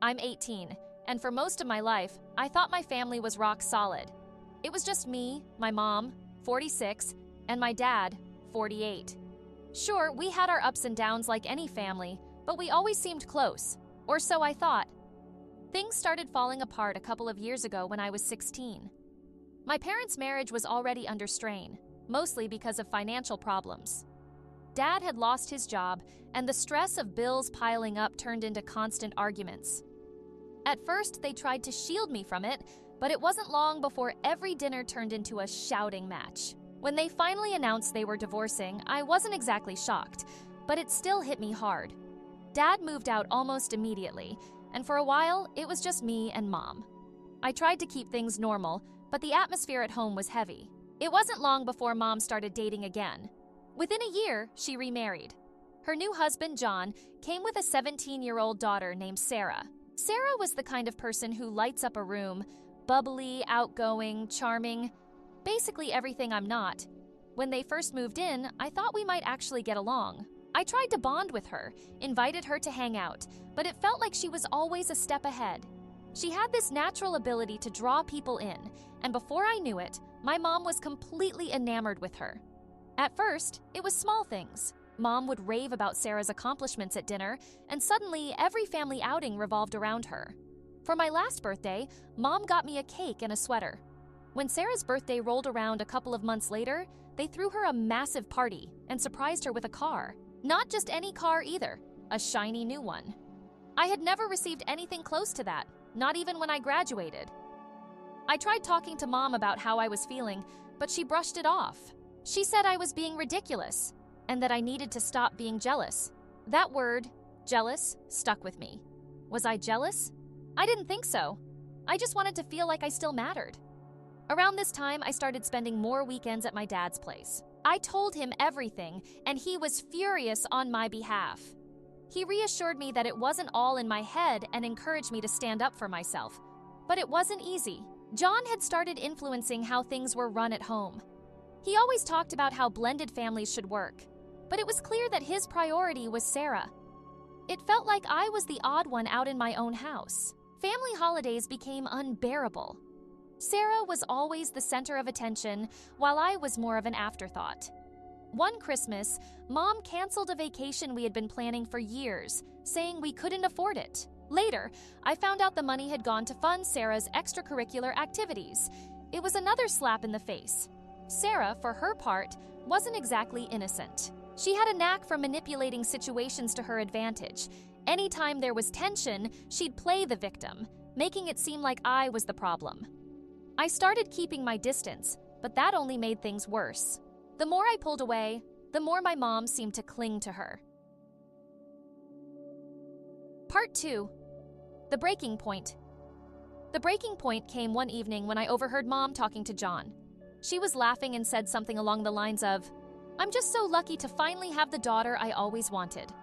I'm 18, and for most of my life, I thought my family was rock solid. It was just me, my mom, 46, and my dad, 48. Sure, we had our ups and downs like any family, but we always seemed close, or so I thought. Things started falling apart a couple of years ago when I was 16. My parents' marriage was already under strain, mostly because of financial problems. Dad had lost his job, and the stress of bills piling up turned into constant arguments. At first, they tried to shield me from it, but it wasn't long before every dinner turned into a shouting match. When they finally announced they were divorcing, I wasn't exactly shocked, but it still hit me hard. Dad moved out almost immediately, and for a while, it was just me and Mom. I tried to keep things normal, but the atmosphere at home was heavy. It wasn't long before Mom started dating again. Within a year, she remarried. Her new husband, John, came with a 17-year-old daughter named Sarah. Sarah was the kind of person who lights up a room, bubbly, outgoing, charming, basically everything I'm not. When they first moved in, I thought we might actually get along. I tried to bond with her, invited her to hang out, but it felt like she was always a step ahead. She had this natural ability to draw people in, and before I knew it, my mom was completely enamored with her. At first, it was small things. Mom would rave about Sarah's accomplishments at dinner, and suddenly every family outing revolved around her. For my last birthday, Mom got me a cake and a sweater. When Sarah's birthday rolled around a couple of months later, they threw her a massive party and surprised her with a car. Not just any car either, a shiny new one. I had never received anything close to that, not even when I graduated. I tried talking to Mom about how I was feeling, but she brushed it off. She said I was being ridiculous, and that I needed to stop being jealous. That word, jealous, stuck with me. Was I jealous? I didn't think so. I just wanted to feel like I still mattered. Around this time, I started spending more weekends at my dad's place. I told him everything, and he was furious on my behalf. He reassured me that it wasn't all in my head and encouraged me to stand up for myself. But it wasn't easy. John had started influencing how things were run at home. He always talked about how blended families should work, but it was clear that his priority was Sarah. It felt like I was the odd one out in my own house. Family holidays became unbearable. Sarah was always the center of attention, while I was more of an afterthought. One Christmas, Mom canceled a vacation we had been planning for years, saying we couldn't afford it. Later, I found out the money had gone to fund Sarah's extracurricular activities. It was another slap in the face. Sarah, for her part, wasn't exactly innocent. She had a knack for manipulating situations to her advantage. Anytime there was tension, she'd play the victim, making it seem like I was the problem. I started keeping my distance, but that only made things worse. The more I pulled away, the more my mom seemed to cling to her. Part 2. The breaking point. The breaking point came one evening when I overheard Mom talking to John. She was laughing and said something along the lines of, "I'm just so lucky to finally have the daughter I always wanted."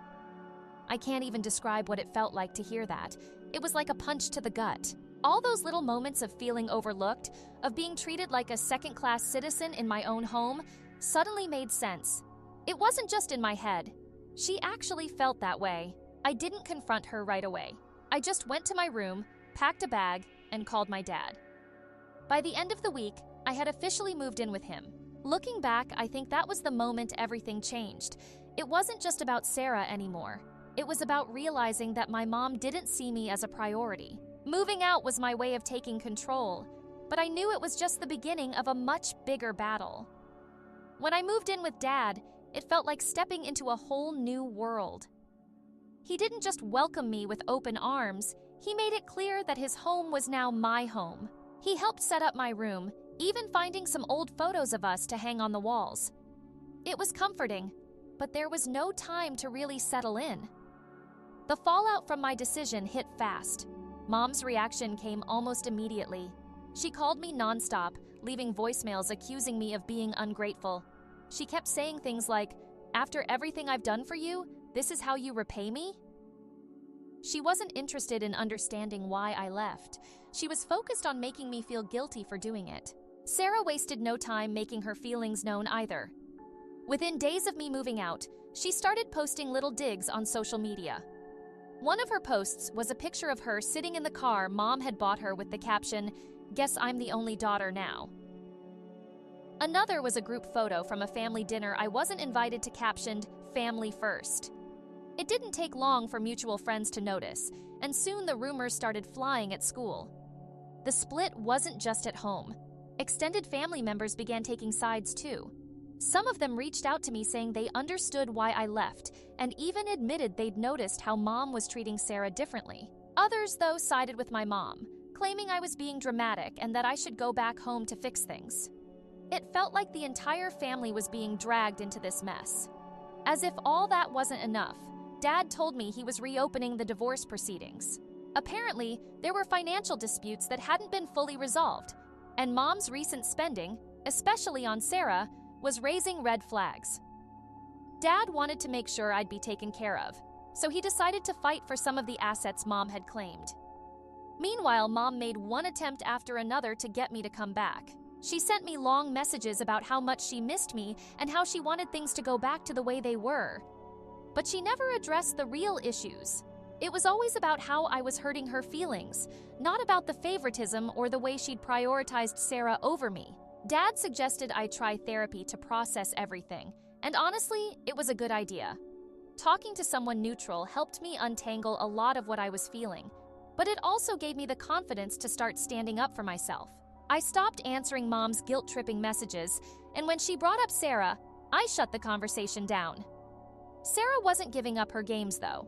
I can't even describe what it felt like to hear that. It was like a punch to the gut. All those little moments of feeling overlooked, of being treated like a second-class citizen in my own home, suddenly made sense. It wasn't just in my head. She actually felt that way. I didn't confront her right away. I just went to my room, packed a bag, and called my dad. By the end of the week, I had officially moved in with him. Looking back, I think that was the moment everything changed. It wasn't just about Sarah anymore. It was about realizing that my mom didn't see me as a priority. Moving out was my way of taking control, but I knew it was just the beginning of a much bigger battle. When I moved in with Dad, it felt like stepping into a whole new world. He didn't just welcome me with open arms, he made it clear that his home was now my home. He helped set up my room, even finding some old photos of us to hang on the walls. It was comforting, but there was no time to really settle in. The fallout from my decision hit fast. Mom's reaction came almost immediately. She called me nonstop, leaving voicemails accusing me of being ungrateful. She kept saying things like, "After everything I've done for you, this is how you repay me?" She wasn't interested in understanding why I left. She was focused on making me feel guilty for doing it. Sarah wasted no time making her feelings known either. Within days of me moving out, she started posting little digs on social media. One of her posts was a picture of her sitting in the car Mom had bought her with the caption, "Guess I'm the only daughter now." Another was a group photo from a family dinner I wasn't invited to captioned, "Family First." It didn't take long for mutual friends to notice, and soon the rumors started flying at school. The split wasn't just at home. Extended family members began taking sides too. Some of them reached out to me saying they understood why I left, and even admitted they'd noticed how Mom was treating Sarah differently. Others, though, sided with my mom, claiming I was being dramatic and that I should go back home to fix things. It felt like the entire family was being dragged into this mess. As if all that wasn't enough, Dad told me he was reopening the divorce proceedings. Apparently, there were financial disputes that hadn't been fully resolved, and Mom's recent spending, especially on Sarah, was raising red flags. Dad wanted to make sure I'd be taken care of, so he decided to fight for some of the assets Mom had claimed. Meanwhile, Mom made one attempt after another to get me to come back. She sent me long messages about how much she missed me and how she wanted things to go back to the way they were. But she never addressed the real issues. It was always about how I was hurting her feelings, not about the favoritism or the way she'd prioritized Sarah over me. Dad suggested I try therapy to process everything, and honestly, it was a good idea. Talking to someone neutral helped me untangle a lot of what I was feeling, but it also gave me the confidence to start standing up for myself. I stopped answering Mom's guilt-tripping messages, and when she brought up Sarah, I shut the conversation down. Sarah wasn't giving up her games, though.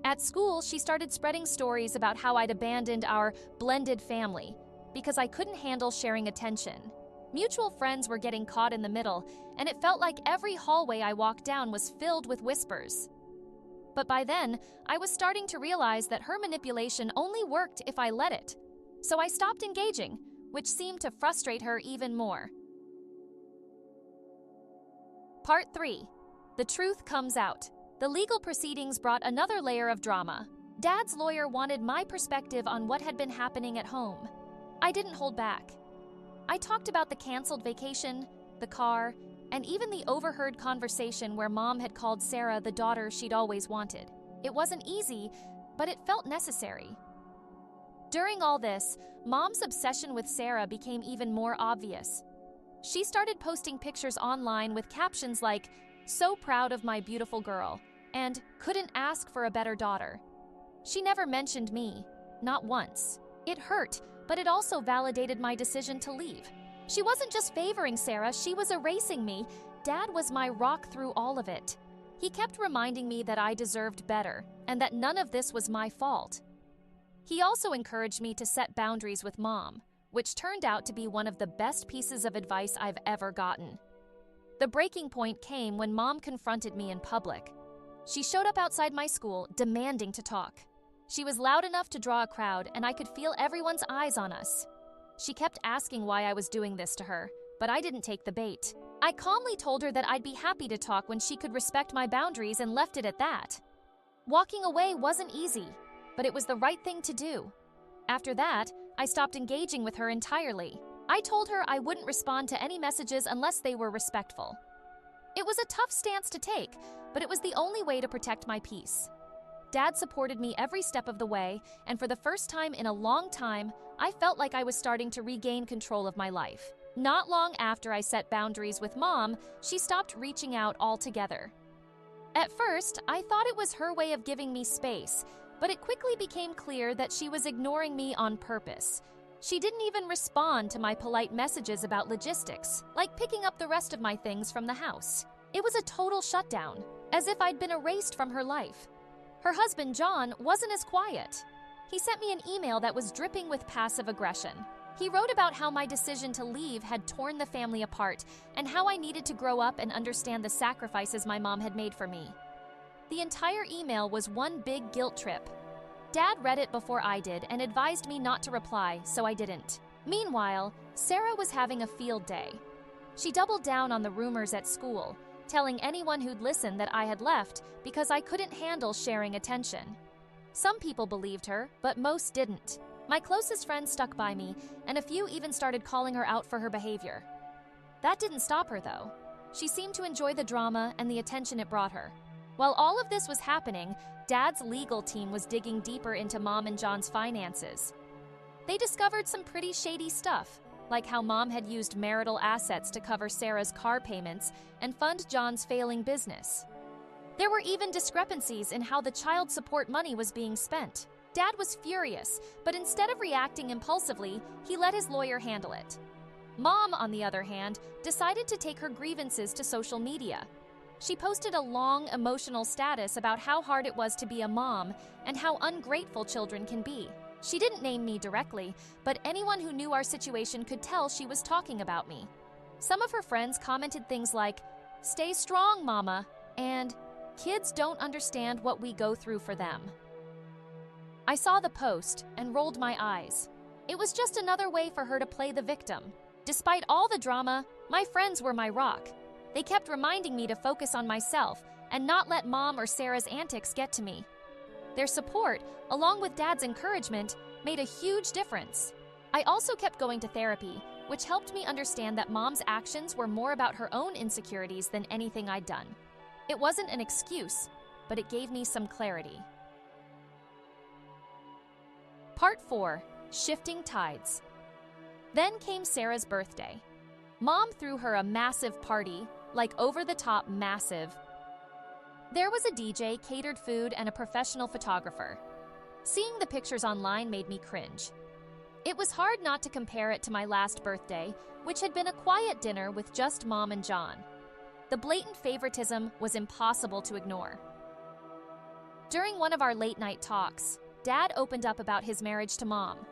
At school, she started spreading stories about how I'd abandoned our blended family because I couldn't handle sharing attention. Mutual friends were getting caught in the middle, and it felt like every hallway I walked down was filled with whispers. But by then, I was starting to realize that her manipulation only worked if I let it. So I stopped engaging, which seemed to frustrate her even more. Part 3. The truth comes out. The legal proceedings brought another layer of drama. Dad's lawyer wanted my perspective on what had been happening at home. I didn't hold back. I talked about the canceled vacation, the car, and even the overheard conversation where Mom had called Sarah the daughter she'd always wanted. It wasn't easy, but it felt necessary. During all this, Mom's obsession with Sarah became even more obvious. She started posting pictures online with captions like, "So proud of my beautiful girl," and "couldn't ask for a better daughter." She never mentioned me, not once. It hurt, but it also validated my decision to leave. She wasn't just favoring Sarah, she was erasing me. Dad was my rock through all of it. He kept reminding me that I deserved better, and that none of this was my fault. He also encouraged me to set boundaries with Mom, which turned out to be one of the best pieces of advice I've ever gotten. The breaking point came when Mom confronted me in public. She showed up outside my school, demanding to talk. She was loud enough to draw a crowd, and I could feel everyone's eyes on us. She kept asking why I was doing this to her, but I didn't take the bait. I calmly told her that I'd be happy to talk when she could respect my boundaries and left it at that. Walking away wasn't easy, but it was the right thing to do. After that, I stopped engaging with her entirely. I told her I wouldn't respond to any messages unless they were respectful. It was a tough stance to take, but it was the only way to protect my peace. Dad supported me every step of the way, and for the first time in a long time, I felt like I was starting to regain control of my life. Not long after I set boundaries with Mom, she stopped reaching out altogether. At first, I thought it was her way of giving me space, but it quickly became clear that she was ignoring me on purpose. She didn't even respond to my polite messages about logistics, like picking up the rest of my things from the house. It was a total shutdown, as if I'd been erased from her life. Her husband, John, wasn't as quiet. He sent me an email that was dripping with passive aggression. He wrote about how my decision to leave had torn the family apart and how I needed to grow up and understand the sacrifices my mom had made for me. The entire email was one big guilt trip. Dad read it before I did and advised me not to reply, so I didn't. Meanwhile, Sarah was having a field day. She doubled down on the rumors at school, telling anyone who'd listen that I had left because I couldn't handle sharing attention. Some people believed her, but most didn't. My closest friends stuck by me, and a few even started calling her out for her behavior. That didn't stop her, though. She seemed to enjoy the drama and the attention it brought her. While all of this was happening, Dad's legal team was digging deeper into Mom and John's finances. They discovered some pretty shady stuff, like how Mom had used marital assets to cover Sarah's car payments and fund John's failing business. There were even discrepancies in how the child support money was being spent. Dad was furious, but instead of reacting impulsively, he let his lawyer handle it. Mom, on the other hand, decided to take her grievances to social media. She posted a long, emotional status about how hard it was to be a mom and how ungrateful children can be. She didn't name me directly, but anyone who knew our situation could tell she was talking about me. Some of her friends commented things like, "Stay strong, Mama," and "Kids don't understand what we go through for them." I saw the post and rolled my eyes. It was just another way for her to play the victim. Despite all the drama, my friends were my rock. They kept reminding me to focus on myself and not let Mom or Sarah's antics get to me. Their support, along with Dad's encouragement, made a huge difference. I also kept going to therapy, which helped me understand that Mom's actions were more about her own insecurities than anything I'd done. It wasn't an excuse, but it gave me some clarity. Part 4. Shifting Tides. Then came Sarah's birthday. Mom threw her a massive party, like over-the-top massive. There was a DJ, catered food, and a professional photographer. Seeing the pictures online made me cringe. It was hard not to compare it to my last birthday, which had been a quiet dinner with just Mom and John. The blatant favoritism was impossible to ignore. During one of our late-night talks, Dad opened up about his marriage to Mom.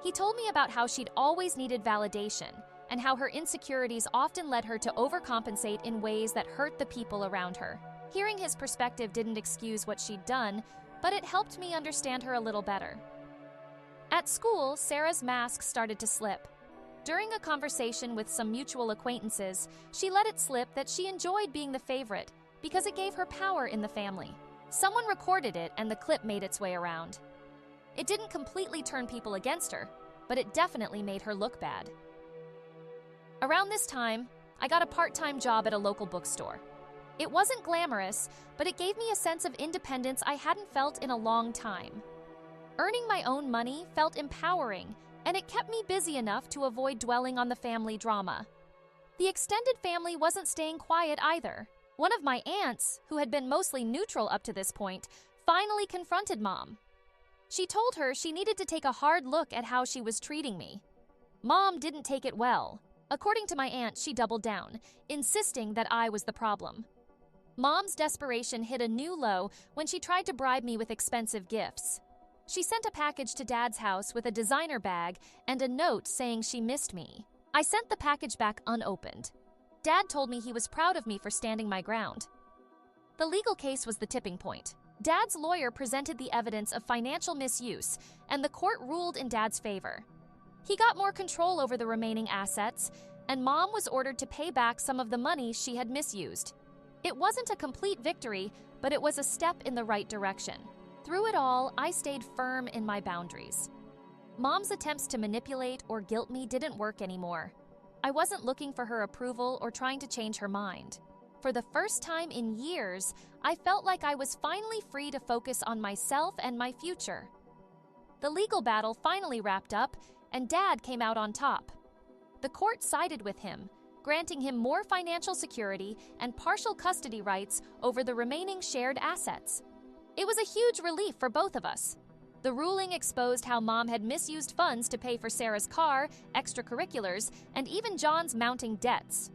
He told me about how she'd always needed validation and how her insecurities often led her to overcompensate in ways that hurt the people around her. Hearing his perspective didn't excuse what she'd done, but it helped me understand her a little better. At school, Sarah's mask started to slip. During a conversation with some mutual acquaintances, she let it slip that she enjoyed being the favorite because it gave her power in the family. Someone recorded it and the clip made its way around. It didn't completely turn people against her, but it definitely made her look bad. Around this time, I got a part-time job at a local bookstore. It wasn't glamorous, but it gave me a sense of independence I hadn't felt in a long time. Earning my own money felt empowering, and it kept me busy enough to avoid dwelling on the family drama. The extended family wasn't staying quiet either. One of my aunts, who had been mostly neutral up to this point, finally confronted Mom. She told her she needed to take a hard look at how she was treating me. Mom didn't take it well. According to my aunt, she doubled down, insisting that I was the problem. Mom's desperation hit a new low when she tried to bribe me with expensive gifts. She sent a package to Dad's house with a designer bag and a note saying she missed me. I sent the package back unopened. Dad told me he was proud of me for standing my ground. The legal case was the tipping point. Dad's lawyer presented the evidence of financial misuse, and the court ruled in Dad's favor. He got more control over the remaining assets, and Mom was ordered to pay back some of the money she had misused. It wasn't a complete victory, but it was a step in the right direction. Through it all, I stayed firm in my boundaries. Mom's attempts to manipulate or guilt me didn't work anymore. I wasn't looking for her approval or trying to change her mind. For the first time in years, I felt like I was finally free to focus on myself and my future. The legal battle finally wrapped up, and Dad came out on top. The court sided with him, granting him more financial security and partial custody rights over the remaining shared assets. It was a huge relief for both of us. The ruling exposed how Mom had misused funds to pay for Sarah's car, extracurriculars, and even John's mounting debts.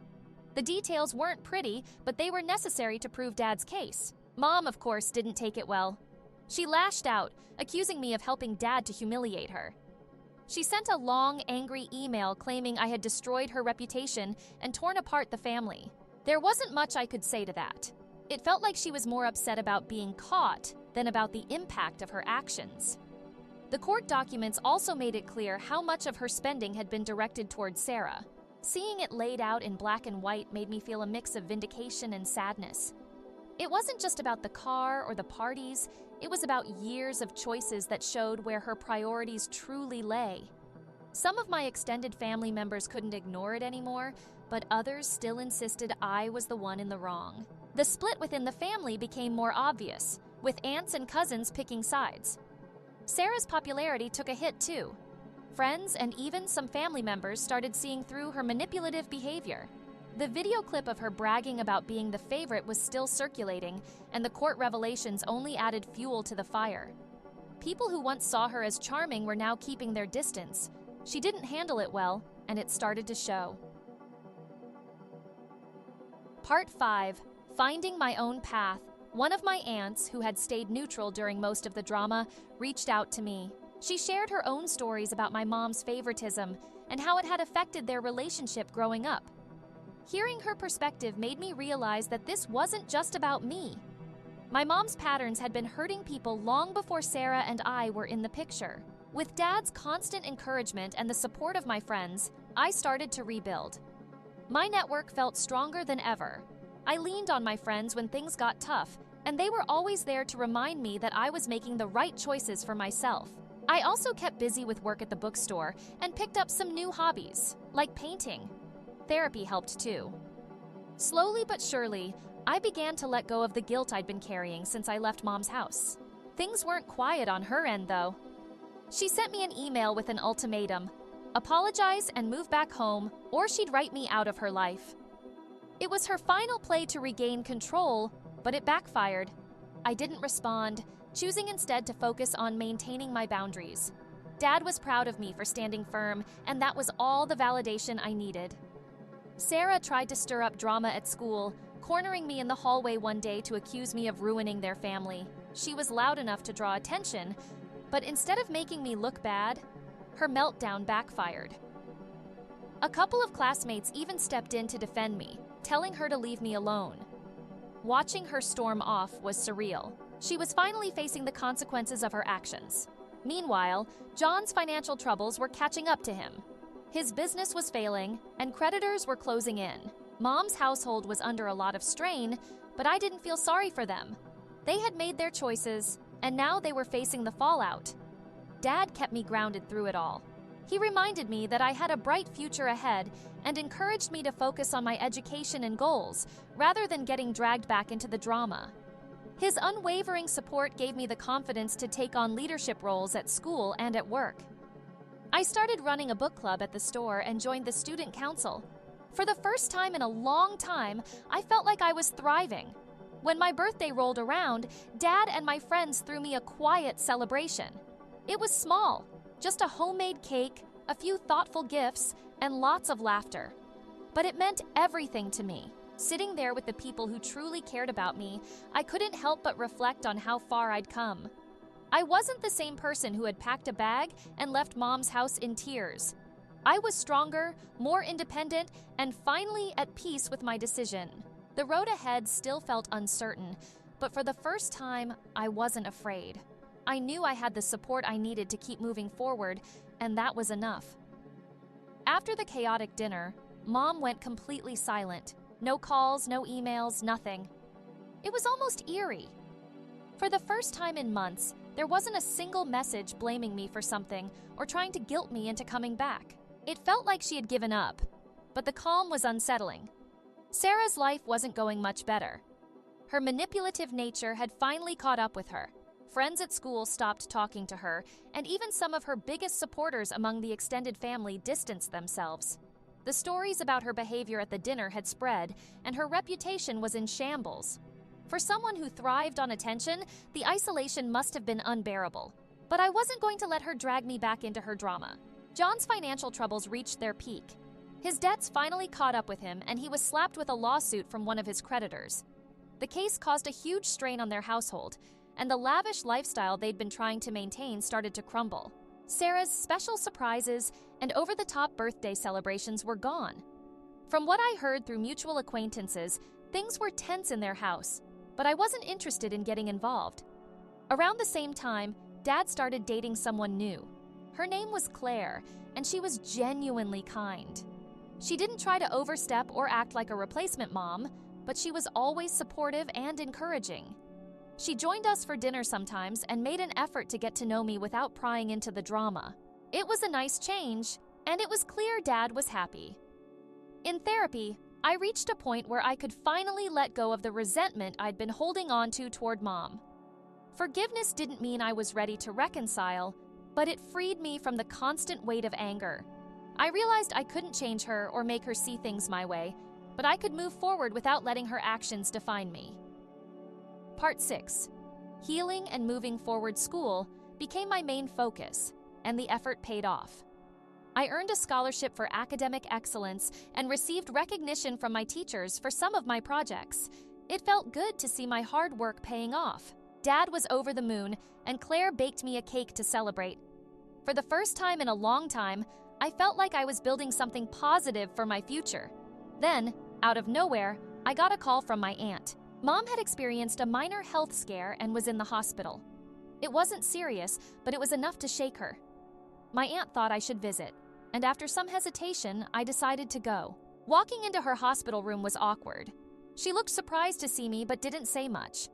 The details weren't pretty, but they were necessary to prove Dad's case. Mom, of course, didn't take it well. She lashed out, accusing me of helping Dad to humiliate her. She sent a long, angry email claiming I had destroyed her reputation and torn apart the family. There wasn't much I could say to that. It felt like she was more upset about being caught than about the impact of her actions. The court documents also made it clear how much of her spending had been directed toward Sarah. Seeing it laid out in black and white made me feel a mix of vindication and sadness. It wasn't just about the car or the parties, it was about years of choices that showed where her priorities truly lay. Some of my extended family members couldn't ignore it anymore, but others still insisted I was the one in the wrong. The split within the family became more obvious, with aunts and cousins picking sides. Sarah's popularity took a hit too. Friends and even some family members started seeing through her manipulative behavior. The video clip of her bragging about being the favorite was still circulating, and the court revelations only added fuel to the fire. People who once saw her as charming were now keeping their distance. She didn't handle it well, and it started to show. Part 5. Finding my own path. One of my aunts, who had stayed neutral during most of the drama, reached out to me. She shared her own stories about my mom's favoritism and how it had affected their relationship growing up. Hearing her perspective made me realize that this wasn't just about me. My mom's patterns had been hurting people long before Sarah and I were in the picture. With Dad's constant encouragement and the support of my friends, I started to rebuild. My network felt stronger than ever. I leaned on my friends when things got tough, and they were always there to remind me that I was making the right choices for myself. I also kept busy with work at the bookstore and picked up some new hobbies, like painting. Therapy helped too. Slowly but surely, I began to let go of the guilt I'd been carrying since I left Mom's house. Things weren't quiet on her end, though. She sent me an email with an ultimatum: apologize and move back home, or she'd write me out of her life. It was her final play to regain control, but it backfired. I didn't respond, choosing instead to focus on maintaining my boundaries. Dad was proud of me for standing firm, and that was all the validation I needed. Sarah tried to stir up drama at school, cornering me in the hallway one day to accuse me of ruining their family. She was loud enough to draw attention, but instead of making me look bad, her meltdown backfired. A couple of classmates even stepped in to defend me, telling her to leave me alone. Watching her storm off was surreal. She was finally facing the consequences of her actions. Meanwhile, John's financial troubles were catching up to him. His business was failing, and creditors were closing in. Mom's household was under a lot of strain, but I didn't feel sorry for them. They had made their choices, and now they were facing the fallout. Dad kept me grounded through it all. He reminded me that I had a bright future ahead and encouraged me to focus on my education and goals, rather than getting dragged back into the drama. His unwavering support gave me the confidence to take on leadership roles at school and at work. I started running a book club at the store and joined the student council. For the first time in a long time, I felt like I was thriving. When my birthday rolled around, Dad and my friends threw me a quiet celebration. It was small, just a homemade cake, a few thoughtful gifts, and lots of laughter. But it meant everything to me. Sitting there with the people who truly cared about me, I couldn't help but reflect on how far I'd come. I wasn't the same person who had packed a bag and left Mom's house in tears. I was stronger, more independent, and finally at peace with my decision. The road ahead still felt uncertain, but for the first time, I wasn't afraid. I knew I had the support I needed to keep moving forward, and that was enough. After the chaotic dinner, Mom went completely silent. No calls, no emails, nothing. It was almost eerie. For the first time in months, there wasn't a single message blaming me for something or trying to guilt me into coming back. It felt like she had given up, but the calm was unsettling. Sarah's life wasn't going much better. Her manipulative nature had finally caught up with her. Friends at school stopped talking to her, and even some of her biggest supporters among the extended family distanced themselves. The stories about her behavior at the dinner had spread, and her reputation was in shambles. For someone who thrived on attention, the isolation must have been unbearable. But I wasn't going to let her drag me back into her drama. John's financial troubles reached their peak. His debts finally caught up with him, and he was slapped with a lawsuit from one of his creditors. The case caused a huge strain on their household, and the lavish lifestyle they'd been trying to maintain started to crumble. Sarah's special surprises and over-the-top birthday celebrations were gone. From what I heard through mutual acquaintances, things were tense in their house, but I wasn't interested in getting involved. Around the same time, Dad started dating someone new. Her name was Claire, and she was genuinely kind. She didn't try to overstep or act like a replacement mom, but she was always supportive and encouraging. She joined us for dinner sometimes and made an effort to get to know me without prying into the drama. It was a nice change, and it was clear Dad was happy. In therapy, I reached a point where I could finally let go of the resentment I'd been holding on to toward Mom. Forgiveness didn't mean I was ready to reconcile, but it freed me from the constant weight of anger. I realized I couldn't change her or make her see things my way, but I could move forward without letting her actions define me. Part 6. Healing and moving forward. School became my main focus, and the effort paid off. I earned a scholarship for academic excellence and received recognition from my teachers for some of my projects. It felt good to see my hard work paying off. Dad was over the moon, and Claire baked me a cake to celebrate. For the first time in a long time, I felt like I was building something positive for my future. Then, out of nowhere, I got a call from my aunt. Mom had experienced a minor health scare and was in the hospital. It wasn't serious, but it was enough to shake her. My aunt thought I should visit, and after some hesitation, I decided to go. Walking into her hospital room was awkward. She looked surprised to see me but didn't say much.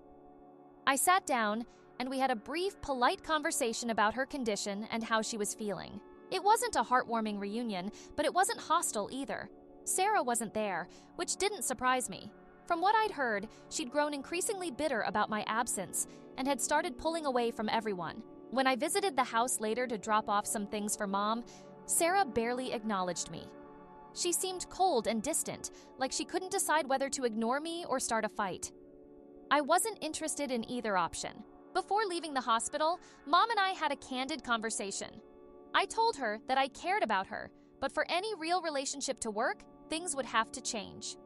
I sat down, and we had a brief, polite conversation about her condition and how she was feeling. It wasn't a heartwarming reunion, but it wasn't hostile either. Sarah wasn't there, which didn't surprise me. From what I'd heard, she'd grown increasingly bitter about my absence and had started pulling away from everyone. When I visited the house later to drop off some things for Mom, Sarah barely acknowledged me. She seemed cold and distant, like she couldn't decide whether to ignore me or start a fight. I wasn't interested in either option. Before leaving the hospital, Mom and I had a candid conversation. I told her that I cared about her, but for any real relationship to work, things would have to change.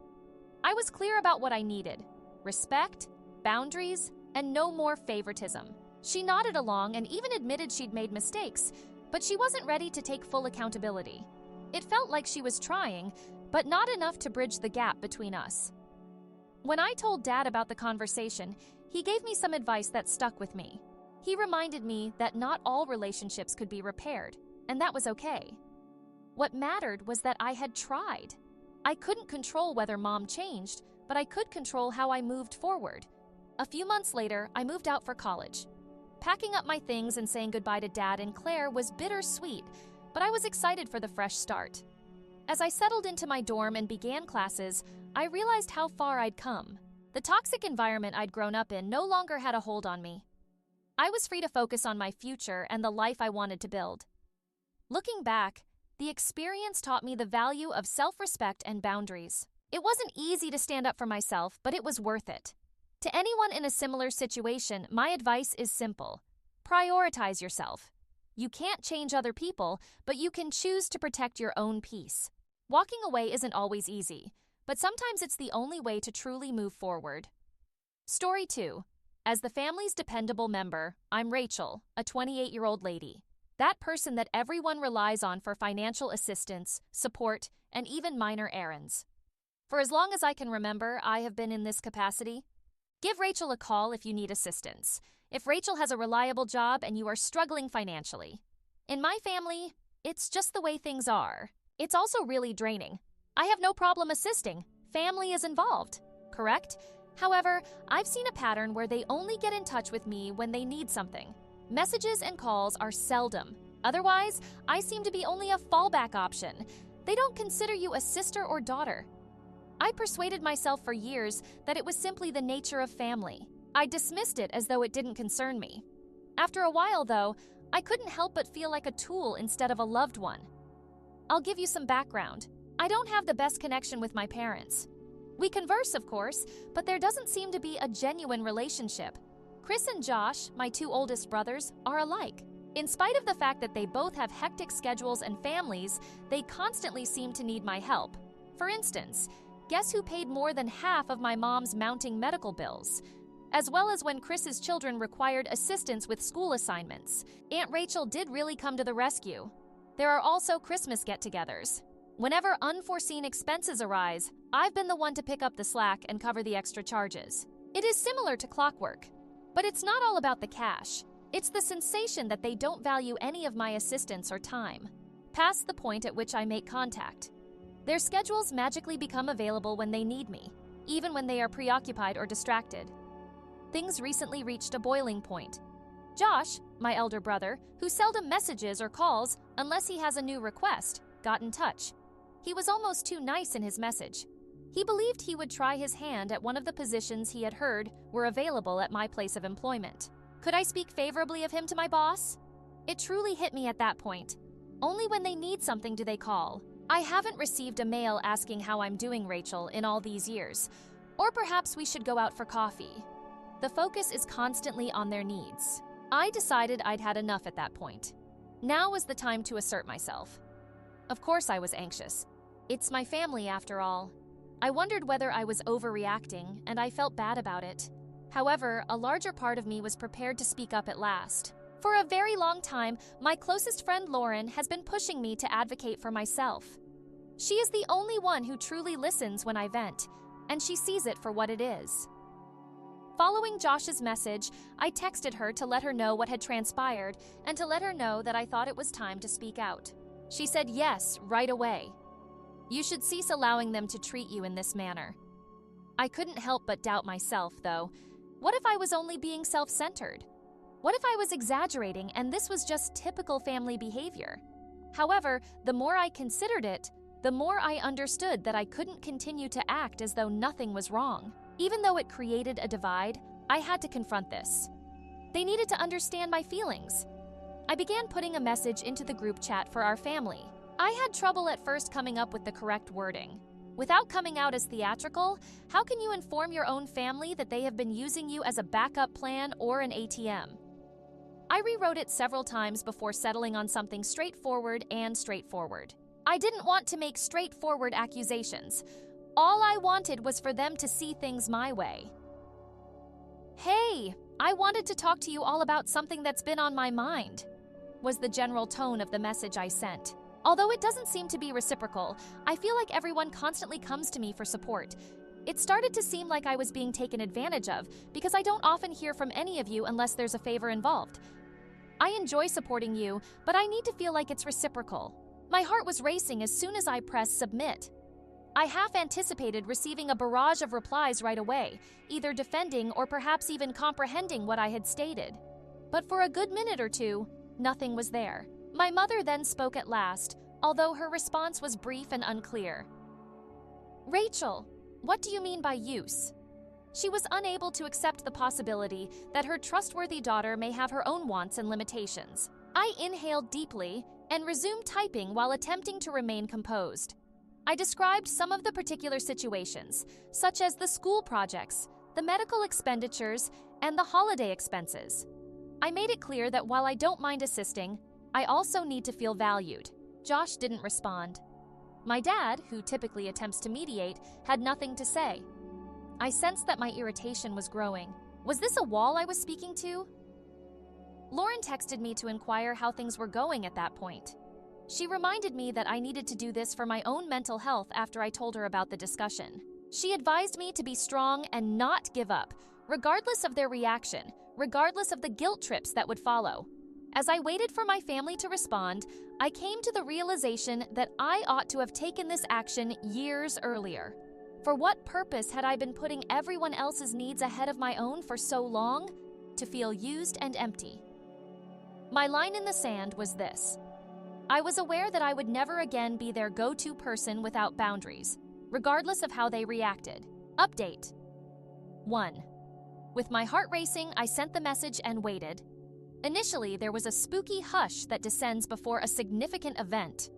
I was clear about what I needed: respect, boundaries, and no more favoritism. She nodded along and even admitted she'd made mistakes, but she wasn't ready to take full accountability. It felt like she was trying, but not enough to bridge the gap between us. When I told Dad about the conversation, he gave me some advice that stuck with me. He reminded me that not all relationships could be repaired, and that was okay. What mattered was that I had tried. I couldn't control whether Mom changed, but I could control how I moved forward. A few months later, I moved out for college. Packing up my things and saying goodbye to Dad and Claire was bittersweet, but I was excited for the fresh start. As I settled into my dorm and began classes, I realized how far I'd come. The toxic environment I'd grown up in no longer had a hold on me. I was free to focus on my future and the life I wanted to build. Looking back, the experience taught me the value of self-respect and boundaries. It wasn't easy to stand up for myself, but it was worth it. To anyone in a similar situation, my advice is simple: prioritize yourself. You can't change other people, but you can choose to protect your own peace. Walking away isn't always easy, but sometimes it's the only way to truly move forward. Story 2. As the family's dependable member, I'm Rachel, a 28-year-old lady. That person that everyone relies on for financial assistance, support, and even minor errands. For as long as I can remember, I have been in this capacity. Give Rachel a call if you need assistance. If Rachel has a reliable job and you are struggling financially. In my family, it's just the way things are. It's also really draining. I have no problem assisting. Family is involved, correct? However, I've seen a pattern where they only get in touch with me when they need something. Messages and calls are seldom. Otherwise, I seem to be only a fallback option. They don't consider you a sister or daughter. I persuaded myself for years that it was simply the nature of family. I dismissed it as though it didn't concern me. After a while, though, I couldn't help but feel like a tool instead of a loved one. I'll give you some background. I don't have the best connection with my parents. We converse, of course, but there doesn't seem to be a genuine relationship. Chris and Josh, my two oldest brothers, are alike. In spite of the fact that they both have hectic schedules and families, they constantly seem to need my help. For instance, guess who paid more than half of my mom's mounting medical bills? As well as when Chris's children required assistance with school assignments. Aunt Rachel did really come to the rescue. There are also Christmas get-togethers. Whenever unforeseen expenses arise, I've been the one to pick up the slack and cover the extra charges. It is similar to clockwork. But it's not all about the cash. It's the sensation that they don't value any of my assistance or time, past the point at which I make contact. Their schedules magically become available when they need me, even when they are preoccupied or distracted. Things recently reached a boiling point. Josh, my elder brother, who seldom messages or calls unless he has a new request, got in touch. He was almost too nice in his message. He believed he would try his hand at one of the positions he had heard were available at my place of employment. Could I speak favorably of him to my boss? It truly hit me at that point. Only when they need something do they call. I haven't received a mail asking how I'm doing, Rachel, in all these years. Or perhaps we should go out for coffee. The focus is constantly on their needs. I decided I'd had enough at that point. Now was the time to assert myself. Of course I was anxious. It's my family after all. I wondered whether I was overreacting, and I felt bad about it. However, a larger part of me was prepared to speak up at last. For a very long time, my closest friend Lauren has been pushing me to advocate for myself. She is the only one who truly listens when I vent, and she sees it for what it is. Following Josh's message, I texted her to let her know what had transpired and to let her know that I thought it was time to speak out. She said yes right away. You should cease allowing them to treat you in this manner. I couldn't help but doubt myself, though. What if I was only being self-centered? What if I was exaggerating and this was just typical family behavior? However, the more I considered it, the more I understood that I couldn't continue to act as though nothing was wrong. Even though it created a divide, I had to confront this. They needed to understand my feelings. I began putting a message into the group chat for our family. I had trouble at first coming up with the correct wording. Without coming out as theatrical, how can you inform your own family that they have been using you as a backup plan or an ATM? I rewrote it several times before settling on something straightforward. I didn't want to make straightforward accusations. All I wanted was for them to see things my way. Hey, I wanted to talk to you all about something that's been on my mind, was the general tone of the message I sent. Although it doesn't seem to be reciprocal, I feel like everyone constantly comes to me for support. It started to seem like I was being taken advantage of because I don't often hear from any of you unless there's a favor involved. I enjoy supporting you, but I need to feel like it's reciprocal. My heart was racing as soon as I pressed submit. I half anticipated receiving a barrage of replies right away, either defending or perhaps even comprehending what I had stated. But for a good minute or two, nothing was there. My mother then spoke at last, although her response was brief and unclear. Rachel, what do you mean by use? She was unable to accept the possibility that her trustworthy daughter may have her own wants and limitations. I inhaled deeply and resumed typing while attempting to remain composed. I described some of the particular situations, such as the school projects, the medical expenditures, and the holiday expenses. I made it clear that while I don't mind assisting, I also need to feel valued. Josh didn't respond. My dad, who typically attempts to mediate, had nothing to say. I sensed that my irritation was growing. Was this a wall I was speaking to? Lauren texted me to inquire how things were going at that point. She reminded me that I needed to do this for my own mental health after I told her about the discussion. She advised me to be strong and not give up, regardless of their reaction, regardless of the guilt trips that would follow. As I waited for my family to respond, I came to the realization that I ought to have taken this action years earlier. For what purpose had I been putting everyone else's needs ahead of my own for so long? To feel used and empty. My line in the sand was this. I was aware that I would never again be their go-to person without boundaries, regardless of how they reacted. Update. 1. With my heart racing, I sent the message and waited. Initially, there was a spooky hush that descends before a significant event.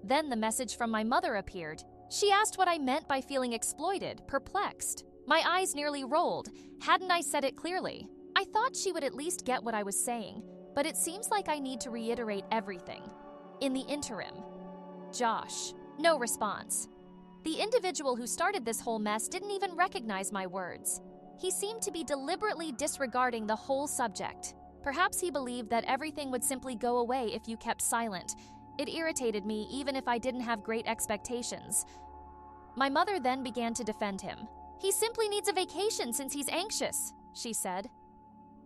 Then the message from my mother appeared. She asked what I meant by feeling exploited, perplexed. My eyes nearly rolled. Hadn't I said it clearly? I thought she would at least get what I was saying, but it seems like I need to reiterate everything. In the interim, Josh. No response. The individual who started this whole mess didn't even recognize my words. He seemed to be deliberately disregarding the whole subject. Perhaps he believed that everything would simply go away if you kept silent. It irritated me even if I didn't have great expectations. My mother then began to defend him. He simply needs a vacation since he's anxious, she said.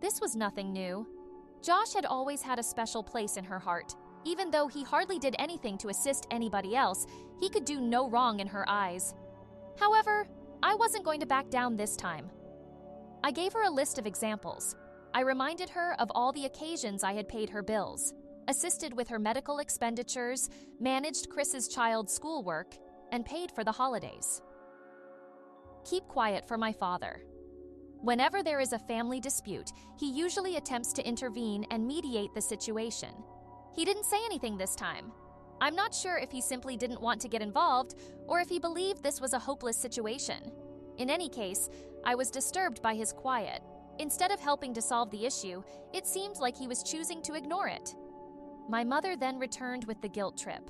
This was nothing new. Josh had always had a special place in her heart. Even though he hardly did anything to assist anybody else, he could do no wrong in her eyes. However, I wasn't going to back down this time. I gave her a list of examples. I reminded her of all the occasions I had paid her bills, assisted with her medical expenditures, managed Chris's child's schoolwork, and paid for the holidays. Keep quiet for my father. Whenever there is a family dispute, he usually attempts to intervene and mediate the situation. He didn't say anything this time. I'm not sure if he simply didn't want to get involved or if he believed this was a hopeless situation. In any case, I was disturbed by his quiet. Instead of helping to solve the issue, it seemed like he was choosing to ignore it. My mother then returned with the guilt trip.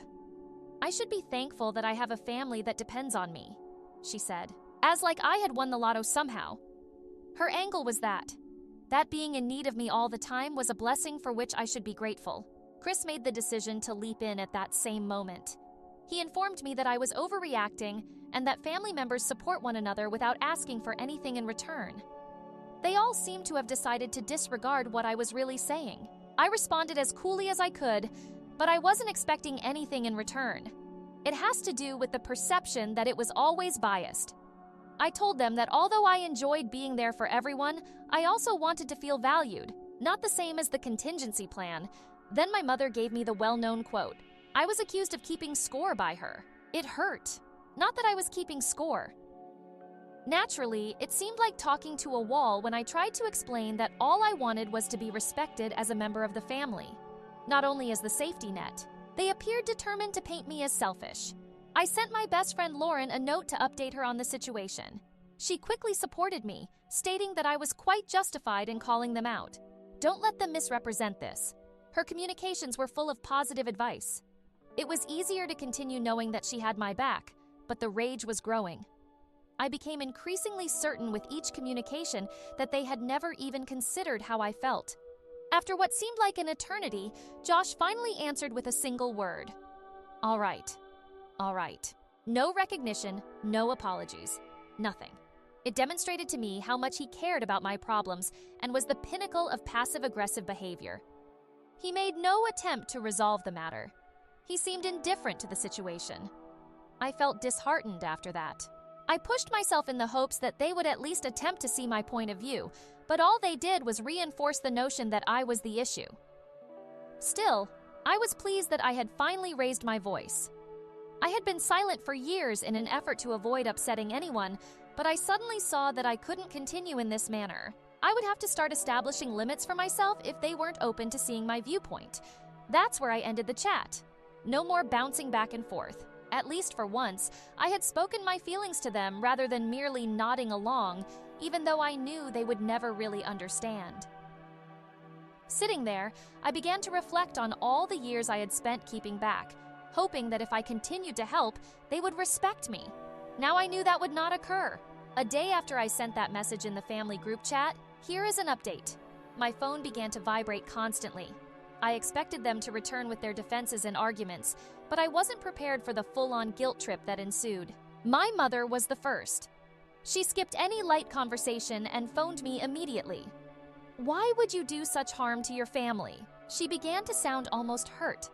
"I should be thankful that I have a family that depends on me," she said, as like I had won the lotto somehow. Her angle was that being in need of me all the time was a blessing for which I should be grateful. Chris made the decision to leap in at that same moment. He informed me that I was overreacting and that family members support one another without asking for anything in return. They all seemed to have decided to disregard what I was really saying. I responded as coolly as I could, but I wasn't expecting anything in return. It has to do with the perception that it was always biased. I told them that although I enjoyed being there for everyone, I also wanted to feel valued, not the same as the contingency plan. Then my mother gave me the well-known quote. I was accused of keeping score by her. It hurt. Not that I was keeping score. Naturally, it seemed like talking to a wall when I tried to explain that all I wanted was to be respected as a member of the family, not only as the safety net. They appeared determined to paint me as selfish. I sent my best friend Lauren a note to update her on the situation. She quickly supported me, stating that I was quite justified in calling them out. Don't let them misrepresent this. Her communications were full of positive advice. It was easier to continue knowing that she had my back, but the rage was growing. I became increasingly certain with each communication that they had never even considered how I felt. After what seemed like an eternity, Josh finally answered with a single word. All right. All right. No recognition, no apologies. Nothing. It demonstrated to me how much he cared about my problems and was the pinnacle of passive-aggressive behavior. He made no attempt to resolve the matter. He seemed indifferent to the situation. I felt disheartened after that. I pushed myself in the hopes that they would at least attempt to see my point of view, but all they did was reinforce the notion that I was the issue. Still, I was pleased that I had finally raised my voice. I had been silent for years in an effort to avoid upsetting anyone, but I suddenly saw that I couldn't continue in this manner. I would have to start establishing limits for myself if they weren't open to seeing my viewpoint. That's where I ended the chat. No more bouncing back and forth. At least for once, I had spoken my feelings to them rather than merely nodding along, even though I knew they would never really understand. Sitting there, I began to reflect on all the years I had spent keeping back, hoping that if I continued to help, they would respect me. Now I knew that would not occur. A day after I sent that message in the family group chat, here is an update. My phone began to vibrate constantly. I expected them to return with their defenses and arguments, but I wasn't prepared for the full-on guilt trip that ensued. My mother was the first. She skipped any light conversation and phoned me immediately. Why would you do such harm to your family? She began to sound almost hurt.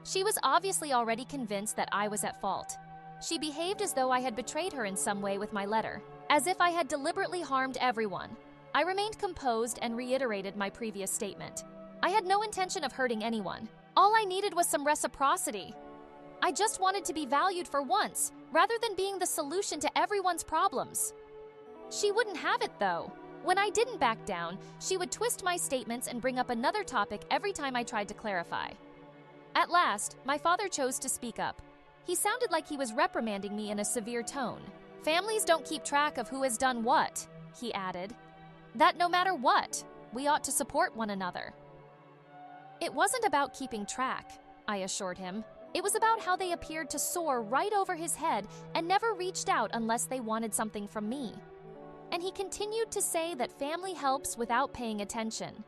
She was obviously already convinced that I was at fault. She behaved as though I had betrayed her in some way with my letter, as if I had deliberately harmed everyone. I remained composed and reiterated my previous statement. I had no intention of hurting anyone. All I needed was some reciprocity. I just wanted to be valued for once, rather than being the solution to everyone's problems. She wouldn't have it, though. When I didn't back down, she would twist my statements and bring up another topic every time I tried to clarify. At last, my father chose to speak up. He sounded like he was reprimanding me in a severe tone. Families don't keep track of who has done what, he added. That no matter what, we ought to support one another. It wasn't about keeping track, I assured him. It was about how they appeared to soar right over his head and never reached out unless they wanted something from me. And he continued to say that family helps without paying attention.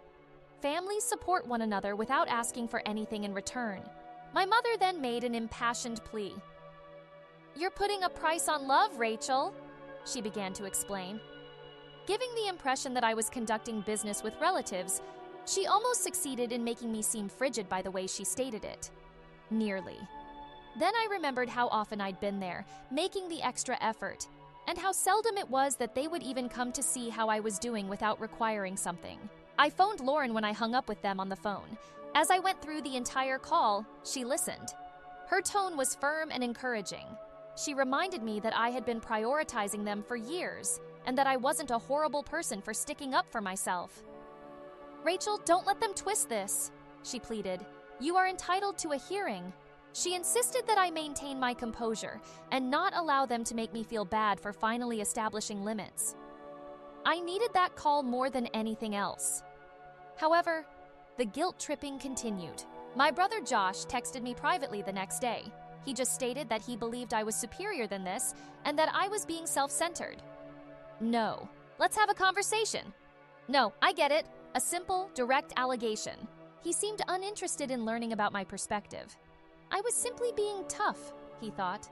Families support one another without asking for anything in return. My mother then made an impassioned plea. You're putting a price on love, Rachel, she began to explain. Giving the impression that I was conducting business with relatives, she almost succeeded in making me seem frigid by the way she stated it. Nearly. Then I remembered how often I'd been there, making the extra effort, and how seldom it was that they would even come to see how I was doing without requiring something. I phoned Lauren when I hung up with them on the phone. As I went through the entire call, she listened. Her tone was firm and encouraging. She reminded me that I had been prioritizing them for years, and that I wasn't a horrible person for sticking up for myself. "Rachel, don't let them twist this," she pleaded. "You are entitled to a hearing." She insisted that I maintain my composure and not allow them to make me feel bad for finally establishing limits. I needed that call more than anything else. However, the guilt-tripping continued. My brother Josh texted me privately the next day. He just stated that he believed I was superior than this and that I was being self-centered. No. Let's have a conversation. No, I get it. A simple, direct allegation. He seemed uninterested in learning about my perspective. I was simply being tough, he thought.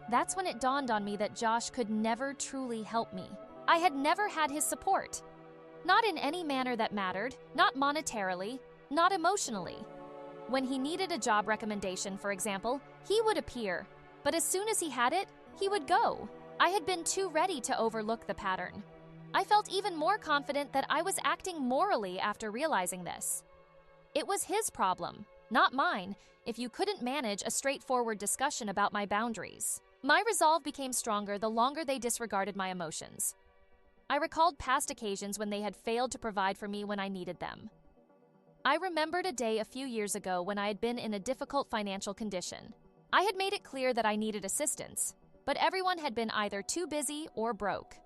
That's when it dawned on me that Josh could never truly help me. I had never had his support. Not in any manner that mattered, not monetarily, not emotionally. When he needed a job recommendation, for example, he would appear, but as soon as he had it, he would go. I had been too ready to overlook the pattern. I felt even more confident that I was acting morally after realizing this. It was his problem, not mine, if you couldn't manage a straightforward discussion about my boundaries. My resolve became stronger the longer they disregarded my emotions. I recalled past occasions when they had failed to provide for me when I needed them. I remembered a day a few years ago when I had been in a difficult financial condition. I had made it clear that I needed assistance, but everyone had been either too busy or broke.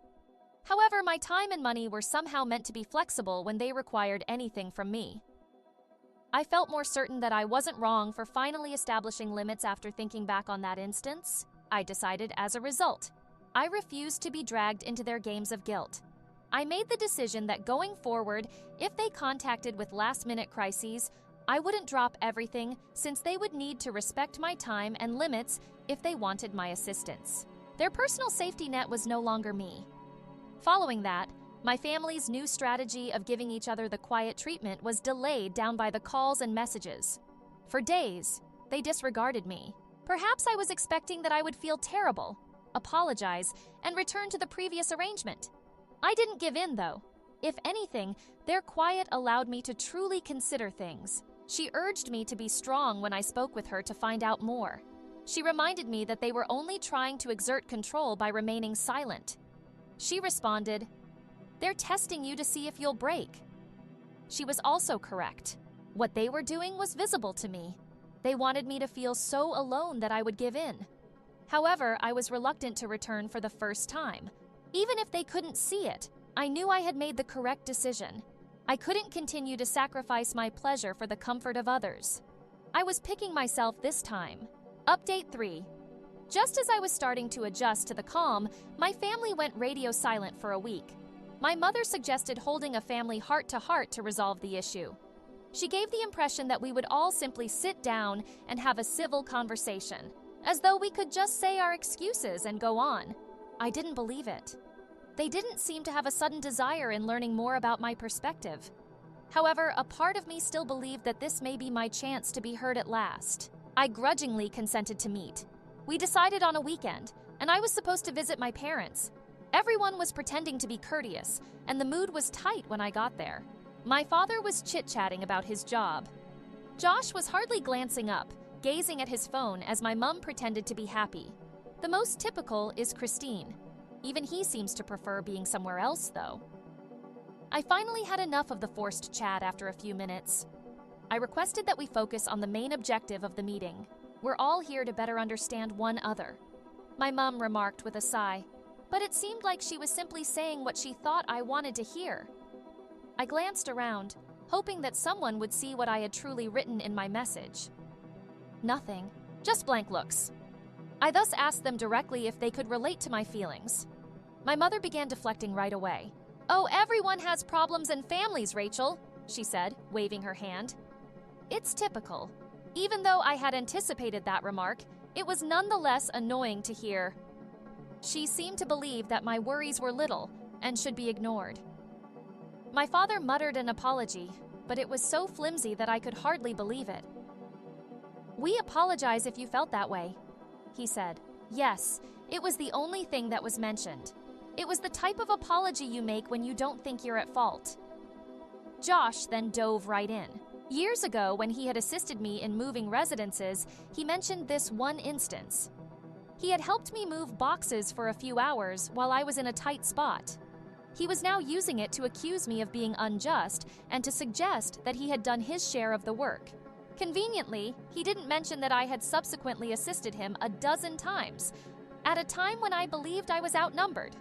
However, my time and money were somehow meant to be flexible when they required anything from me. I felt more certain that I wasn't wrong for finally establishing limits after thinking back on that instance. I decided as a result, I refused to be dragged into their games of guilt. I made the decision that going forward, if they contacted with last-minute crises, I wouldn't drop everything since they would need to respect my time and limits if they wanted my assistance. Their personal safety net was no longer me. Following that, my family's new strategy of giving each other the quiet treatment was delayed down by the calls and messages. For days, they disregarded me. Perhaps I was expecting that I would feel terrible, apologize, and return to the previous arrangement. I didn't give in, though. If anything, their quiet allowed me to truly consider things. She urged me to be strong when I spoke with her to find out more. She reminded me that they were only trying to exert control by remaining silent. She responded, "They're testing you to see if you'll break." She was also correct. What they were doing was visible to me. They wanted me to feel so alone that I would give in. However, I was reluctant to return for the first time. Even if they couldn't see it, I knew I had made the correct decision. I couldn't continue to sacrifice my pleasure for the comfort of others. I was picking myself this time. Update 3. Just as I was starting to adjust to the calm, my family went radio silent for a week. My mother suggested holding a family heart-to-heart to resolve the issue. She gave the impression that we would all simply sit down and have a civil conversation, as though we could just say our excuses and go on. I didn't believe it. They didn't seem to have a sudden desire in learning more about my perspective. However, a part of me still believed that this may be my chance to be heard at last. I grudgingly consented to meet. We decided on a weekend, and I was supposed to visit my parents. Everyone was pretending to be courteous, and the mood was tight when I got there. My father was chit-chatting about his job. Josh was hardly glancing up, gazing at his phone as my mum pretended to be happy. The most typical is Christine. Even he seems to prefer being somewhere else, though. I finally had enough of the forced chat after a few minutes. I requested that we focus on the main objective of the meeting. We're all here to better understand one another. My mum remarked with a sigh, but it seemed like she was simply saying what she thought I wanted to hear. I glanced around, hoping that someone would see what I had truly written in my message. Nothing, just blank looks. I thus asked them directly if they could relate to my feelings. My mother began deflecting right away. "Oh, everyone has problems and families, Rachel," she said, waving her hand. It's typical. Even though I had anticipated that remark, it was nonetheless annoying to hear. She seemed to believe that my worries were little and should be ignored. My father muttered an apology, but it was so flimsy that I could hardly believe it. "We apologize if you felt that way," he said. Yes, it was the only thing that was mentioned. It was the type of apology you make when you don't think you're at fault. Josh then dove right in. Years ago, when he had assisted me in moving residences, he mentioned this one instance. He had helped me move boxes for a few hours while I was in a tight spot. He was now using it to accuse me of being unjust and to suggest that he had done his share of the work. Conveniently, he didn't mention that I had subsequently assisted him a dozen times, at a time when I believed I was outnumbered.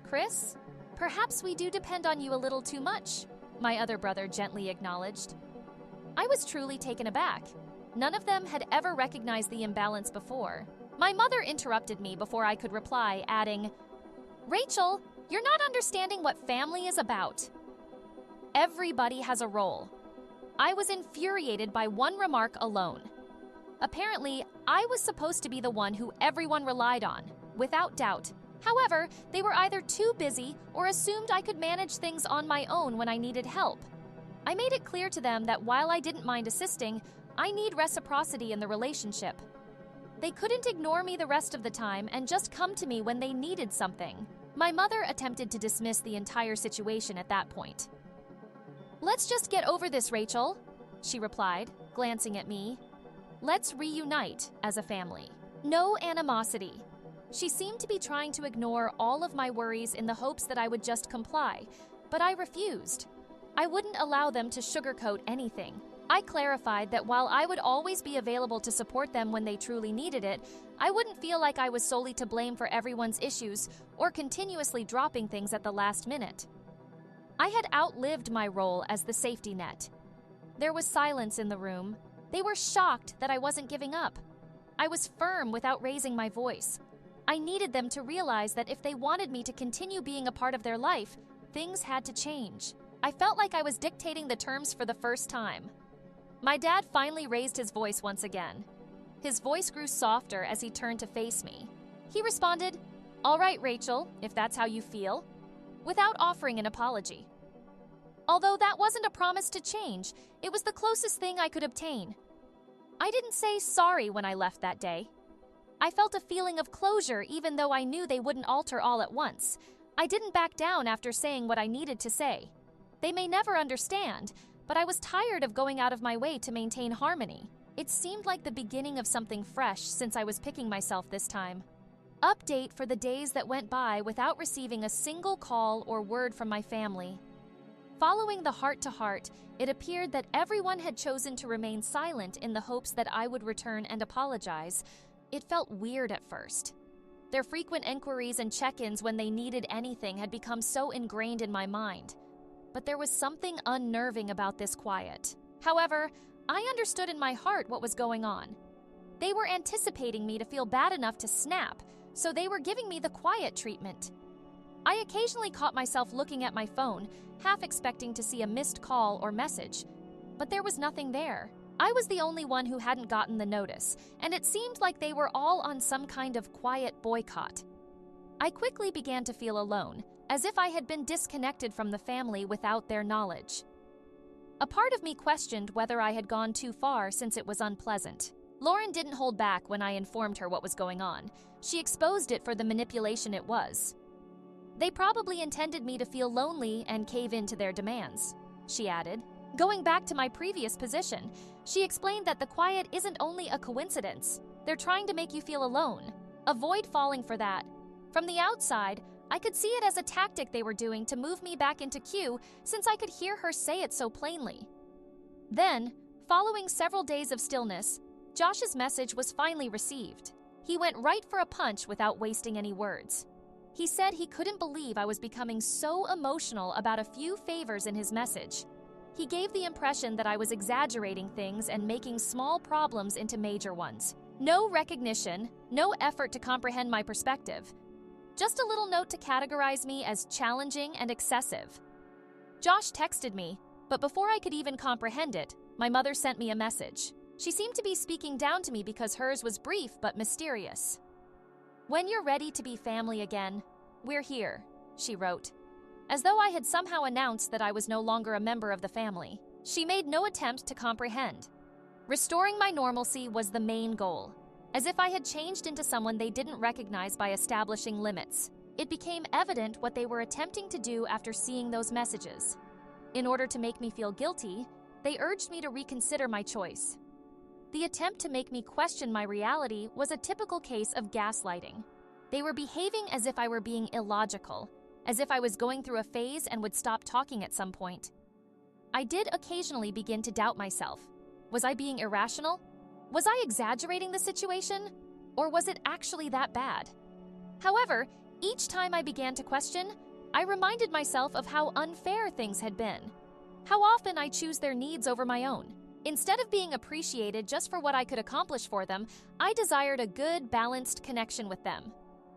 "Chris, perhaps we do depend on you a little too much," my other brother gently acknowledged. I was truly taken aback. None of them had ever recognized the imbalance before. My mother interrupted me before I could reply, adding, "Rachel, you're not understanding what family is about. Everybody has a role." I was infuriated by one remark alone. Apparently, I was supposed to be the one who everyone relied on, without doubt. However, they were either too busy or assumed I could manage things on my own when I needed help. I made it clear to them that while I didn't mind assisting, I need reciprocity in the relationship. They couldn't ignore me the rest of the time and just come to me when they needed something. My mother attempted to dismiss the entire situation at that point. "Let's just get over this, Rachel," she replied, glancing at me. "Let's reunite as a family. No animosity." She seemed to be trying to ignore all of my worries in the hopes that I would just comply, but I refused. I wouldn't allow them to sugarcoat anything. I clarified that while I would always be available to support them when they truly needed it, I wouldn't feel like I was solely to blame for everyone's issues or continuously dropping things at the last minute. I had outlived my role as the safety net. There was silence in the room. They were shocked that I wasn't giving up. I was firm without raising my voice. I needed them to realize that if they wanted me to continue being a part of their life, things had to change. I felt like I was dictating the terms for the first time. My dad finally raised his voice once again. His voice grew softer as he turned to face me. He responded, "All right, Rachel, if that's how you feel," without offering an apology. Although that wasn't a promise to change, it was the closest thing I could obtain. I didn't say sorry when I left that day. I felt a feeling of closure even though I knew they wouldn't alter all at once. I didn't back down after saying what I needed to say. They may never understand, but I was tired of going out of my way to maintain harmony. It seemed like the beginning of something fresh since I was picking myself this time. Update for the days that went by without receiving a single call or word from my family. Following the heart-to-heart, it appeared that everyone had chosen to remain silent in the hopes that I would return and apologize. It felt weird at first. Their frequent inquiries and check-ins when they needed anything had become so ingrained in my mind. But there was something unnerving about this quiet. However, I understood in my heart what was going on. They were anticipating me to feel bad enough to snap, so they were giving me the quiet treatment. I occasionally caught myself looking at my phone, half expecting to see a missed call or message, but there was nothing there. I was the only one who hadn't gotten the notice, and it seemed like they were all on some kind of quiet boycott. I quickly began to feel alone, as if I had been disconnected from the family without their knowledge. A part of me questioned whether I had gone too far since it was unpleasant. Lauren didn't hold back when I informed her what was going on. She exposed it for the manipulation it was. "They probably intended me to feel lonely and cave in to their demands," she added. Going back to my previous position, she explained that the quiet isn't only a coincidence. They're trying to make you feel alone. Avoid falling for that. From the outside, I could see it as a tactic they were doing to move me back into queue since I could hear her say it so plainly. Then, following several days of stillness, Josh's message was finally received. He went right for a punch without wasting any words. He said he couldn't believe I was becoming so emotional about a few favors in his message. He gave the impression that I was exaggerating things and making small problems into major ones. No recognition, no effort to comprehend my perspective. Just a little note to categorize me as challenging and excessive. Josh texted me, but before I could even comprehend it, my mother sent me a message. She seemed to be speaking down to me because hers was brief but mysterious. "When you're ready to be family again, we're here," she wrote. As though I had somehow announced that I was no longer a member of the family. She made no attempt to comprehend. Restoring my normalcy was the main goal. As if I had changed into someone they didn't recognize by establishing limits. It became evident what they were attempting to do after seeing those messages. In order to make me feel guilty, they urged me to reconsider my choice. The attempt to make me question my reality was a typical case of gaslighting. They were behaving as if I were being illogical, as if I was going through a phase and would stop talking at some point. I did occasionally begin to doubt myself. Was I being irrational? Was I exaggerating the situation? Or was it actually that bad? However, each time I began to question, I reminded myself of how unfair things had been. How often I choose their needs over my own. Instead of being appreciated just for what I could accomplish for them, I desired a good, balanced connection with them.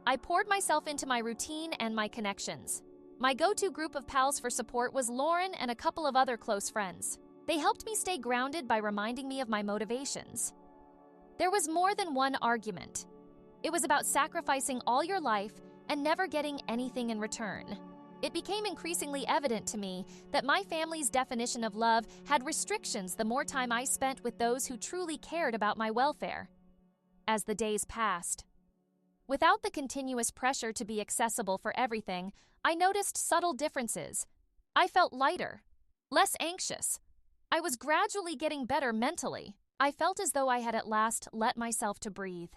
I poured myself into my routine and my connections. My go-to group of pals for support was Lauren and a couple of other close friends. They helped me stay grounded by reminding me of my motivations. There was more than one argument. It was about sacrificing all your life and never getting anything in return. It became increasingly evident to me that my family's definition of love had restrictions the more time I spent with those who truly cared about my welfare. As the days passed, without the continuous pressure to be accessible for everything, I noticed subtle differences. I felt lighter, less anxious. I was gradually getting better mentally. I felt as though I had at last let myself to breathe.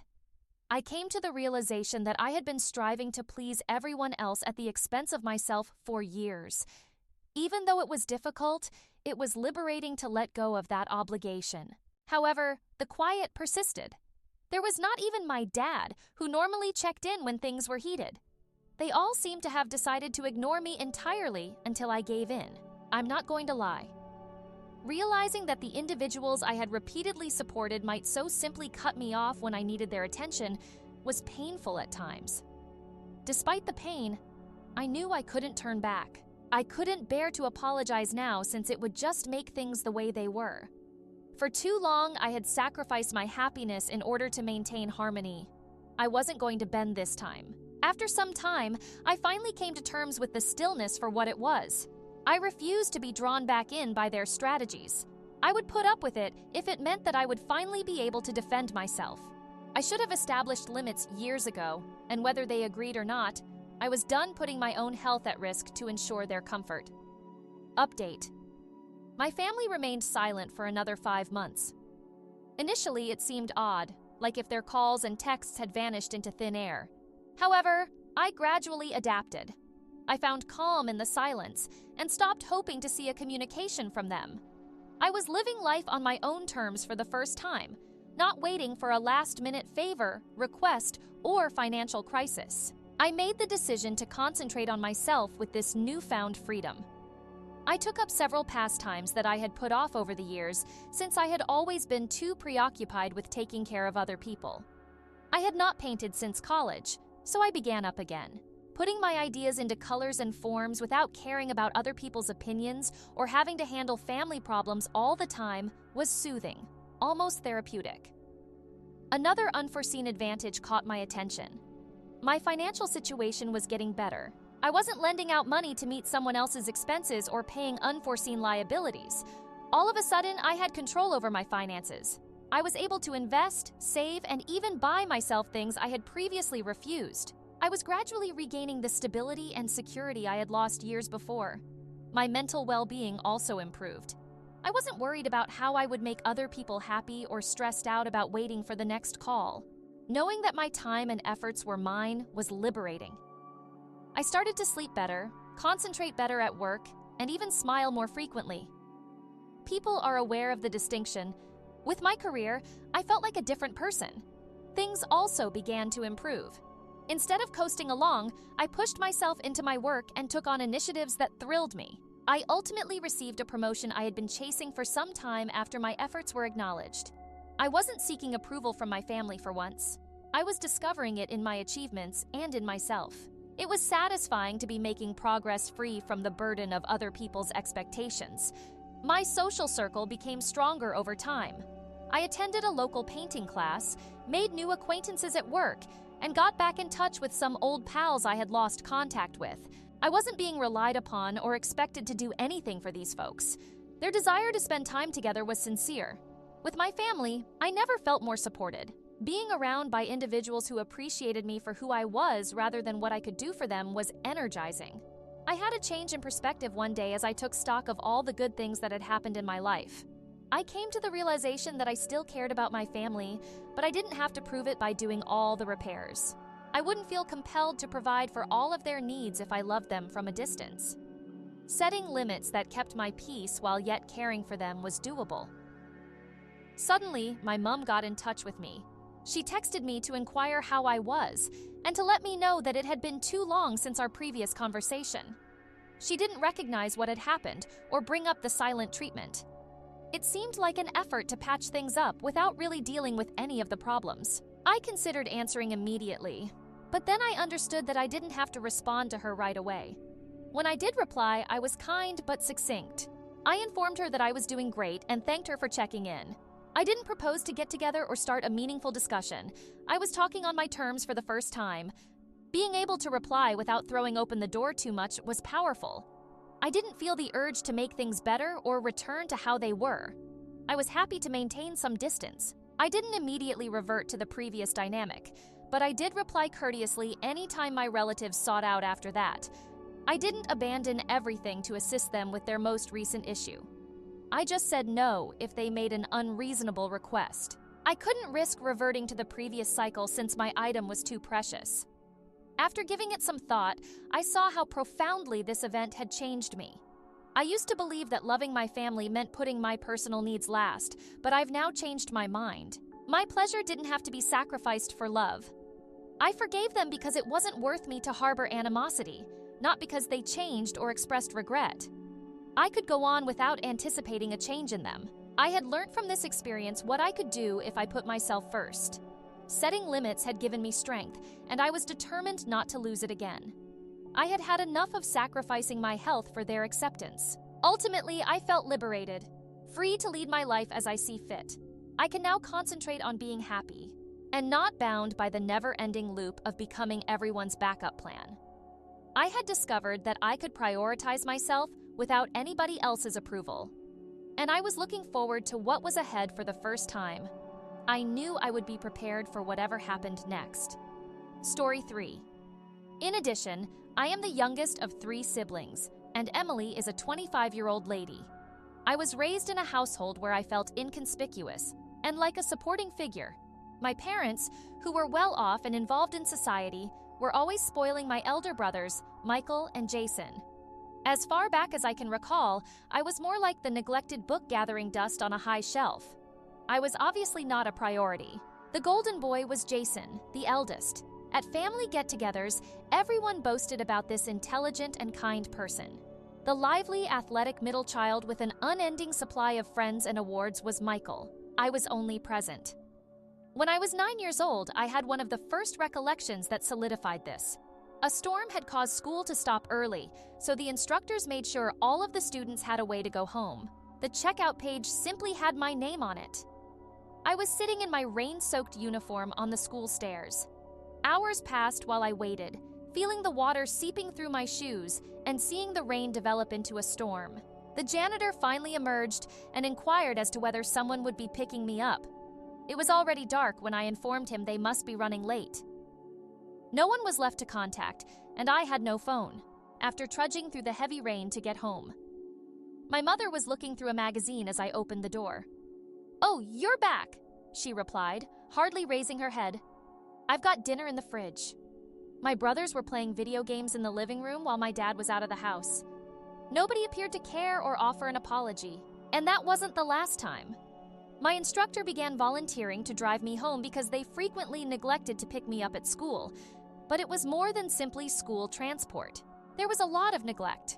I came to the realization that I had been striving to please everyone else at the expense of myself for years. Even though it was difficult, it was liberating to let go of that obligation. However, the quiet persisted. There was not even my dad, who normally checked in when things were heated. They all seemed to have decided to ignore me entirely until I gave in. I'm not going to lie. Realizing that the individuals I had repeatedly supported might so simply cut me off when I needed their attention was painful at times. Despite the pain, I knew I couldn't turn back. I couldn't bear to apologize now since it would just make things the way they were. For too long, I had sacrificed my happiness in order to maintain harmony. I wasn't going to bend this time. After some time, I finally came to terms with the stillness for what it was. I refused to be drawn back in by their strategies. I would put up with it if it meant that I would finally be able to defend myself. I should have established limits years ago, and whether they agreed or not, I was done putting my own health at risk to ensure their comfort. Update. My family remained silent for another 5 months. Initially, it seemed odd, like if their calls and texts had vanished into thin air. However, I gradually adapted. I found calm in the silence and stopped hoping to see a communication from them. I was living life on my own terms for the first time, not waiting for a last-minute favor, request, or financial crisis. I made the decision to concentrate on myself with this newfound freedom. I took up several pastimes that I had put off over the years since I had always been too preoccupied with taking care of other people. I had not painted since college, so I began up again. Putting my ideas into colors and forms without caring about other people's opinions or having to handle family problems all the time was soothing, almost therapeutic. Another unforeseen advantage caught my attention. My financial situation was getting better. I wasn't lending out money to meet someone else's expenses or paying unforeseen liabilities. All of a sudden, I had control over my finances. I was able to invest, save, and even buy myself things I had previously refused. I was gradually regaining the stability and security I had lost years before. My mental well-being also improved. I wasn't worried about how I would make other people happy or stressed out about waiting for the next call. Knowing that my time and efforts were mine was liberating. I started to sleep better, concentrate better at work, and even smile more frequently. People are aware of the distinction. With my career, I felt like a different person. Things also began to improve. Instead of coasting along, I pushed myself into my work and took on initiatives that thrilled me. I ultimately received a promotion I had been chasing for some time after my efforts were acknowledged. I wasn't seeking approval from my family for once. I was discovering it in my achievements and in myself. It was satisfying to be making progress free from the burden of other people's expectations. My social circle became stronger over time. I attended a local painting class, made new acquaintances at work, and got back in touch with some old pals I had lost contact with. I wasn't being relied upon or expected to do anything for these folks. Their desire to spend time together was sincere. With my family, I never felt more supported. Being around by individuals who appreciated me for who I was rather than what I could do for them was energizing. I had a change in perspective one day as I took stock of all the good things that had happened in my life. I came to the realization that I still cared about my family, but I didn't have to prove it by doing all the repairs. I wouldn't feel compelled to provide for all of their needs if I loved them from a distance. Setting limits that kept my peace while yet caring for them was doable. Suddenly, my mom got in touch with me. She texted me to inquire how I was and to let me know that it had been too long since our previous conversation. She didn't recognize what had happened or bring up the silent treatment. It seemed like an effort to patch things up without really dealing with any of the problems. I considered answering immediately, but then I understood that I didn't have to respond to her right away. When I did reply, I was kind but succinct. I informed her that I was doing great and thanked her for checking in. I didn't propose to get together or start a meaningful discussion. I was talking on my terms for the first time. Being able to reply without throwing open the door too much was powerful. I didn't feel the urge to make things better or return to how they were. I was happy to maintain some distance. I didn't immediately revert to the previous dynamic, but I did reply courteously anytime my relatives sought out after that. I didn't abandon everything to assist them with their most recent issue. I just said no if they made an unreasonable request. I couldn't risk reverting to the previous cycle since my item was too precious. After giving it some thought, I saw how profoundly this event had changed me. I used to believe that loving my family meant putting my personal needs last, but I've now changed my mind. My pleasure didn't have to be sacrificed for love. I forgave them because it wasn't worth me to harbor animosity, not because they changed or expressed regret. I could go on without anticipating a change in them. I had learned from this experience what I could do if I put myself first. Setting limits had given me strength, and I was determined not to lose it again. I had had enough of sacrificing my health for their acceptance. Ultimately, I felt liberated, free to lead my life as I see fit. I can now concentrate on being happy, and not bound by the never-ending loop of becoming everyone's backup plan. I had discovered that I could prioritize myself without anybody else's approval, and I was looking forward to what was ahead for the first time. I knew I would be prepared for whatever happened next. Story 3. In addition, I am the youngest of 3 siblings, and Emily is a 25-year-old lady. I was raised in a household where I felt inconspicuous and like a supporting figure. My parents, who were well off and involved in society, were always spoiling my elder brothers, Michael and Jason. As far back as I can recall, I was more like the neglected book gathering dust on a high shelf. I was obviously not a priority. The golden boy was Jason, the eldest. At family get-togethers, everyone boasted about this intelligent and kind person. The lively, athletic middle child with an unending supply of friends and awards was Michael. I was only present. When I was 9 years old, I had one of the first recollections that solidified this. A storm had caused school to stop early, so the instructors made sure all of the students had a way to go home. The checkout page simply had my name on it. I was sitting in my rain-soaked uniform on the school stairs. Hours passed while I waited, feeling the water seeping through my shoes and seeing the rain develop into a storm. The janitor finally emerged and inquired as to whether someone would be picking me up. It was already dark when I informed him they must be running late. No one was left to contact, and I had no phone, after trudging through the heavy rain to get home. My mother was looking through a magazine as I opened the door. "Oh, you're back," she replied, hardly raising her head. "I've got dinner in the fridge." My brothers were playing video games in the living room while my dad was out of the house. Nobody appeared to care or offer an apology, and that wasn't the last time. My instructor began volunteering to drive me home because they frequently neglected to pick me up at school, but it was more than simply school transport. There was a lot of neglect.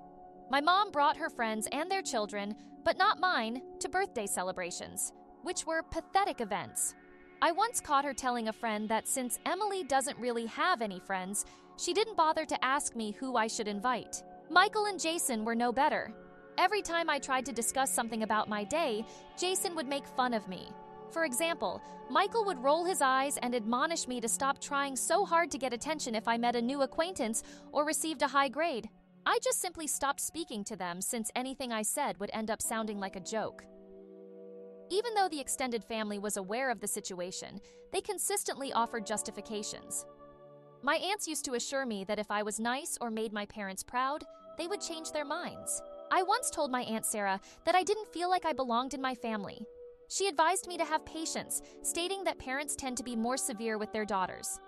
My mom brought her friends and their children, but not mine, to birthday celebrations, which were pathetic events. I once caught her telling a friend that since Emily doesn't really have any friends, she didn't bother to ask me who I should invite. Michael and Jason were no better. Every time I tried to discuss something about my day, Jason would make fun of me. For example, Michael would roll his eyes and admonish me to stop trying so hard to get attention if I met a new acquaintance or received a high grade. I just simply stopped speaking to them since anything I said would end up sounding like a joke. Even though the extended family was aware of the situation, they consistently offered justifications. My aunts used to assure me that if I was nice or made my parents proud, they would change their minds. I once told my Aunt Sarah that I didn't feel like I belonged in my family. She advised me to have patience, stating that parents tend to be more severe with their daughters.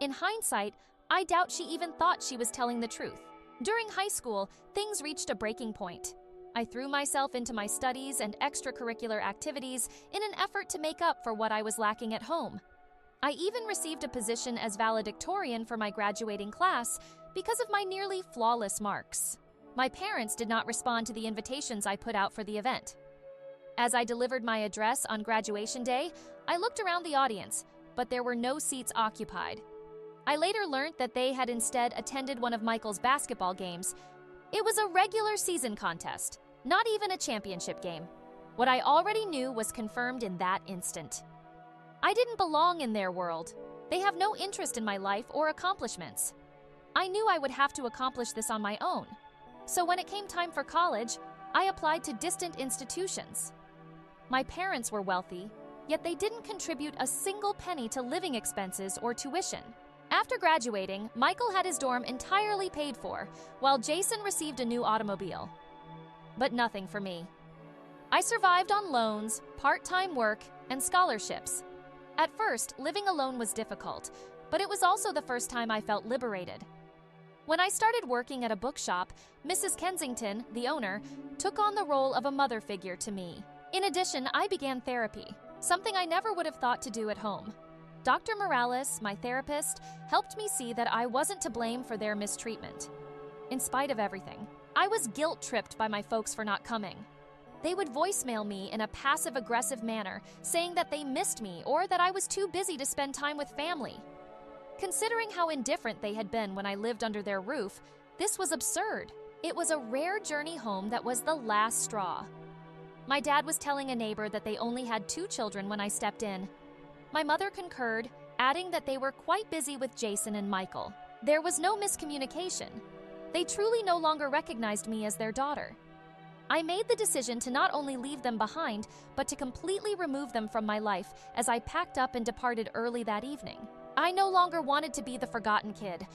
In hindsight, I doubt she even thought she was telling the truth. During high school, things reached a breaking point. I threw myself into my studies and extracurricular activities in an effort to make up for what I was lacking at home. I even received a position as valedictorian for my graduating class because of my nearly flawless marks. My parents did not respond to the invitations I put out for the event. As I delivered my address on graduation day, I looked around the audience, but there were no seats occupied. I later learned that they had instead attended one of Michael's basketball games. It was a regular season contest, not even a championship game. What I already knew was confirmed in that instant. I didn't belong in their world. They have no interest in my life or accomplishments. I knew I would have to accomplish this on my own. So when it came time for college, I applied to distant institutions. My parents were wealthy, yet they didn't contribute a single penny to living expenses or tuition. After graduating, Michael had his dorm entirely paid for, while Jason received a new automobile. But nothing for me. I survived on loans, part-time work, and scholarships. At first, living alone was difficult, but it was also the first time I felt liberated. When I started working at a bookshop, Mrs. Kensington, the owner, took on the role of a mother figure to me. In addition, I began therapy, something I never would have thought to do at home. Dr. Morales, my therapist, helped me see that I wasn't to blame for their mistreatment. In spite of everything, I was guilt-tripped by my folks for not coming. They would voicemail me in a passive-aggressive manner, saying that they missed me or that I was too busy to spend time with family. Considering how indifferent they had been when I lived under their roof, this was absurd. It was a rare journey home that was the last straw. My dad was telling a neighbor that they only had 2 children when I stepped in. My mother concurred, adding that they were quite busy with Jason and Michael. There was no miscommunication. They truly no longer recognized me as their daughter. I made the decision to not only leave them behind, but to completely remove them from my life as I packed up and departed early that evening. I no longer wanted to be the forgotten kid.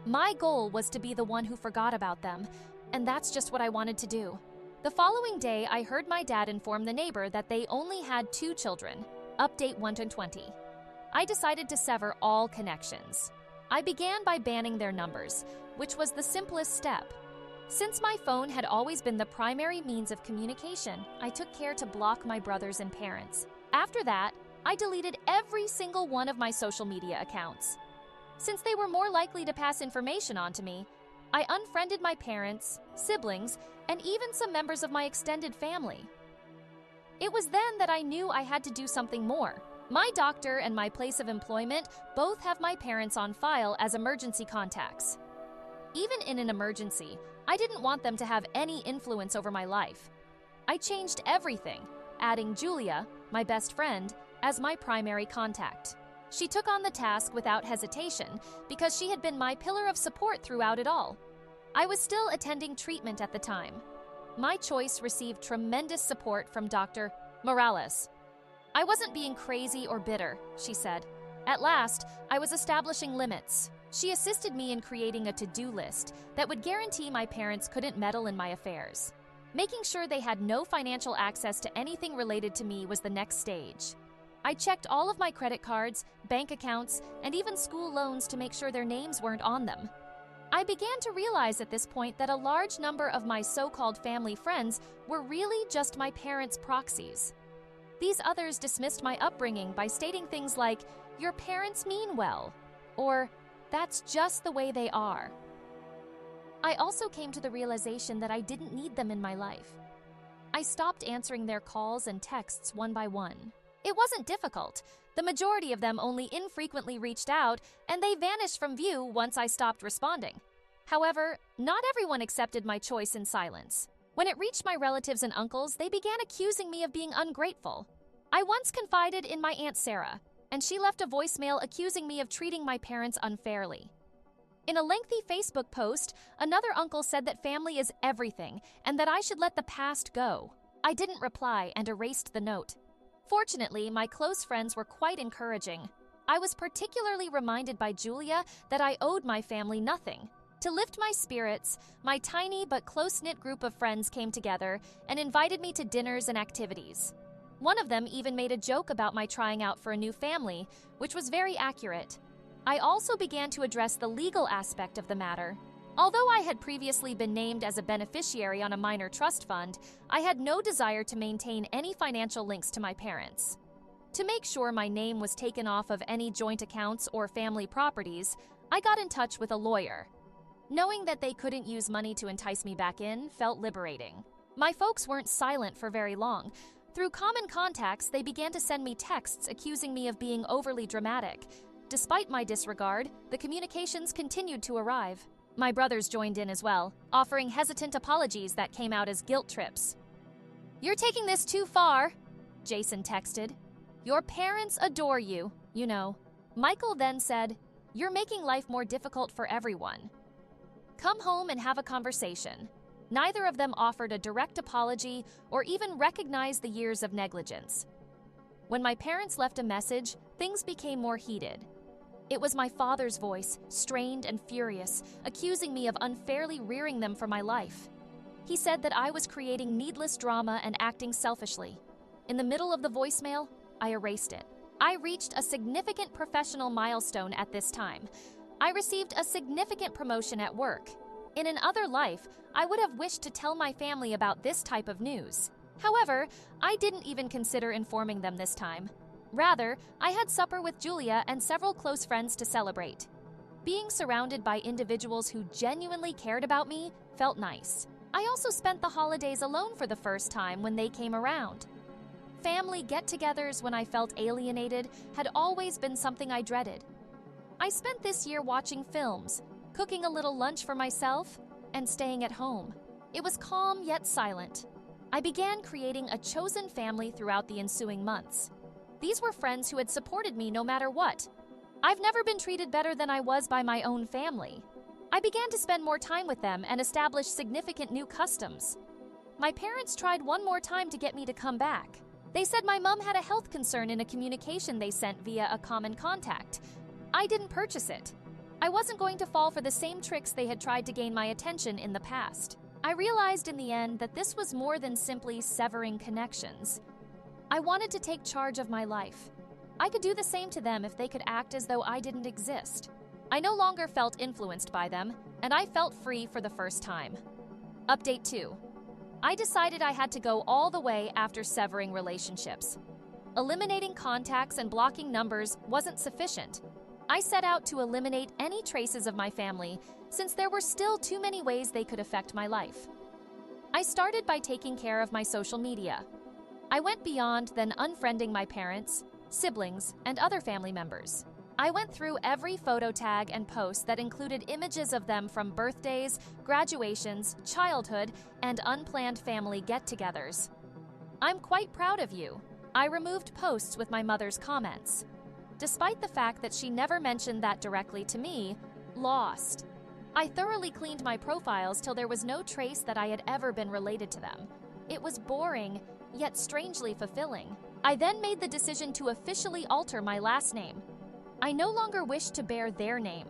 My goal was to be the one who forgot about them, and that's just what I wanted to do. The following day, I heard my dad inform the neighbor that they only had 2 children. Update 120. I decided to sever all connections. I began by banning their numbers, which was the simplest step. Since my phone had always been the primary means of communication, I took care to block my brothers and parents. After that, I deleted every single one of my social media accounts. Since they were more likely to pass information on to me, I unfriended my parents, siblings, and even some members of my extended family. It was then that I knew I had to do something more. My doctor and my place of employment both have my parents on file as emergency contacts. Even in an emergency, I didn't want them to have any influence over my life. I changed everything, adding Julia, my best friend, as my primary contact. She took on the task without hesitation because she had been my pillar of support throughout it all. I was still attending treatment at the time. My choice received tremendous support from Dr. Morales. I wasn't being crazy or bitter, she said. At last, I was establishing limits. She assisted me in creating a to-do list that would guarantee my parents couldn't meddle in my affairs. Making sure they had no financial access to anything related to me was the next stage. I checked all of my credit cards, bank accounts, and even school loans to make sure their names weren't on them. I began to realize at this point that a large number of my so-called family friends were really just my parents' proxies. These others dismissed my upbringing by stating things like, "Your parents mean well," or "That's just the way they are." I also came to the realization that I didn't need them in my life. I stopped answering their calls and texts one by one. It wasn't difficult. The majority of them only infrequently reached out, and they vanished from view once I stopped responding. However, not everyone accepted my choice in silence. When it reached my relatives and uncles, they began accusing me of being ungrateful. I once confided in my Aunt Sarah, and she left a voicemail accusing me of treating my parents unfairly. In a lengthy Facebook post, another uncle said that family is everything and that I should let the past go. I didn't reply and erased the note. Fortunately, my close friends were quite encouraging. I was particularly reminded by Julia that I owed my family nothing. To lift my spirits, my tiny but close-knit group of friends came together and invited me to dinners and activities. One of them even made a joke about my trying out for a new family, which was very accurate. I also began to address the legal aspect of the matter. Although I had previously been named as a beneficiary on a minor trust fund, I had no desire to maintain any financial links to my parents. To make sure my name was taken off of any joint accounts or family properties, I got in touch with a lawyer. Knowing that they couldn't use money to entice me back in felt liberating. My folks weren't silent for very long. Through common contacts, they began to send me texts accusing me of being overly dramatic. Despite my disregard, the communications continued to arrive. My brothers joined in as well, offering hesitant apologies that came out as guilt trips. "You're taking this too far," Jason texted. "Your parents adore you, you know." Michael then said, "You're making life more difficult for everyone. Come home and have a conversation." Neither of them offered a direct apology or even recognized the years of negligence. When my parents left a message, things became more heated. It was my father's voice, strained and furious, accusing me of unfairly rearing them for my life. He said that I was creating needless drama and acting selfishly. In the middle of the voicemail, I erased it. I reached a significant professional milestone at this time. I received a significant promotion at work. In an other life, I would have wished to tell my family about this type of news. However, I didn't even consider informing them this time. Rather, I had supper with Julia and several close friends to celebrate. Being surrounded by individuals who genuinely cared about me felt nice. I also spent the holidays alone for the first time when they came around. Family get-togethers when I felt alienated had always been something I dreaded. I spent this year watching films, cooking a little lunch for myself, and staying at home. It was calm yet silent. I began creating a chosen family throughout the ensuing months. These were friends who had supported me no matter what. I've never been treated better than I was by my own family. I began to spend more time with them and establish significant new customs. My parents tried one more time to get me to come back. They said my mom had a health concern in a communication they sent via a common contact. I didn't purchase it. I wasn't going to fall for the same tricks they had tried to gain my attention in the past. I realized in the end that this was more than simply severing connections. I wanted to take charge of my life. I could do the same to them if they could act as though I didn't exist. I no longer felt influenced by them, and I felt free for the first time. Update 2. I decided I had to go all the way after severing relationships. Eliminating contacts and blocking numbers wasn't sufficient. I set out to eliminate any traces of my family, since there were still too many ways they could affect my life. I started by taking care of my social media. I went beyond then unfriending my parents, siblings, and other family members. I went through every photo tag and post that included images of them from birthdays, graduations, childhood, and unplanned family get-togethers. I'm quite proud of you. I removed posts with my mother's comments. Despite the fact that she never mentioned that directly to me, lost. I thoroughly cleaned my profiles till there was no trace that I had ever been related to them. It was boring, yet strangely fulfilling. I then made the decision to officially alter my last name. I no longer wished to bear their name.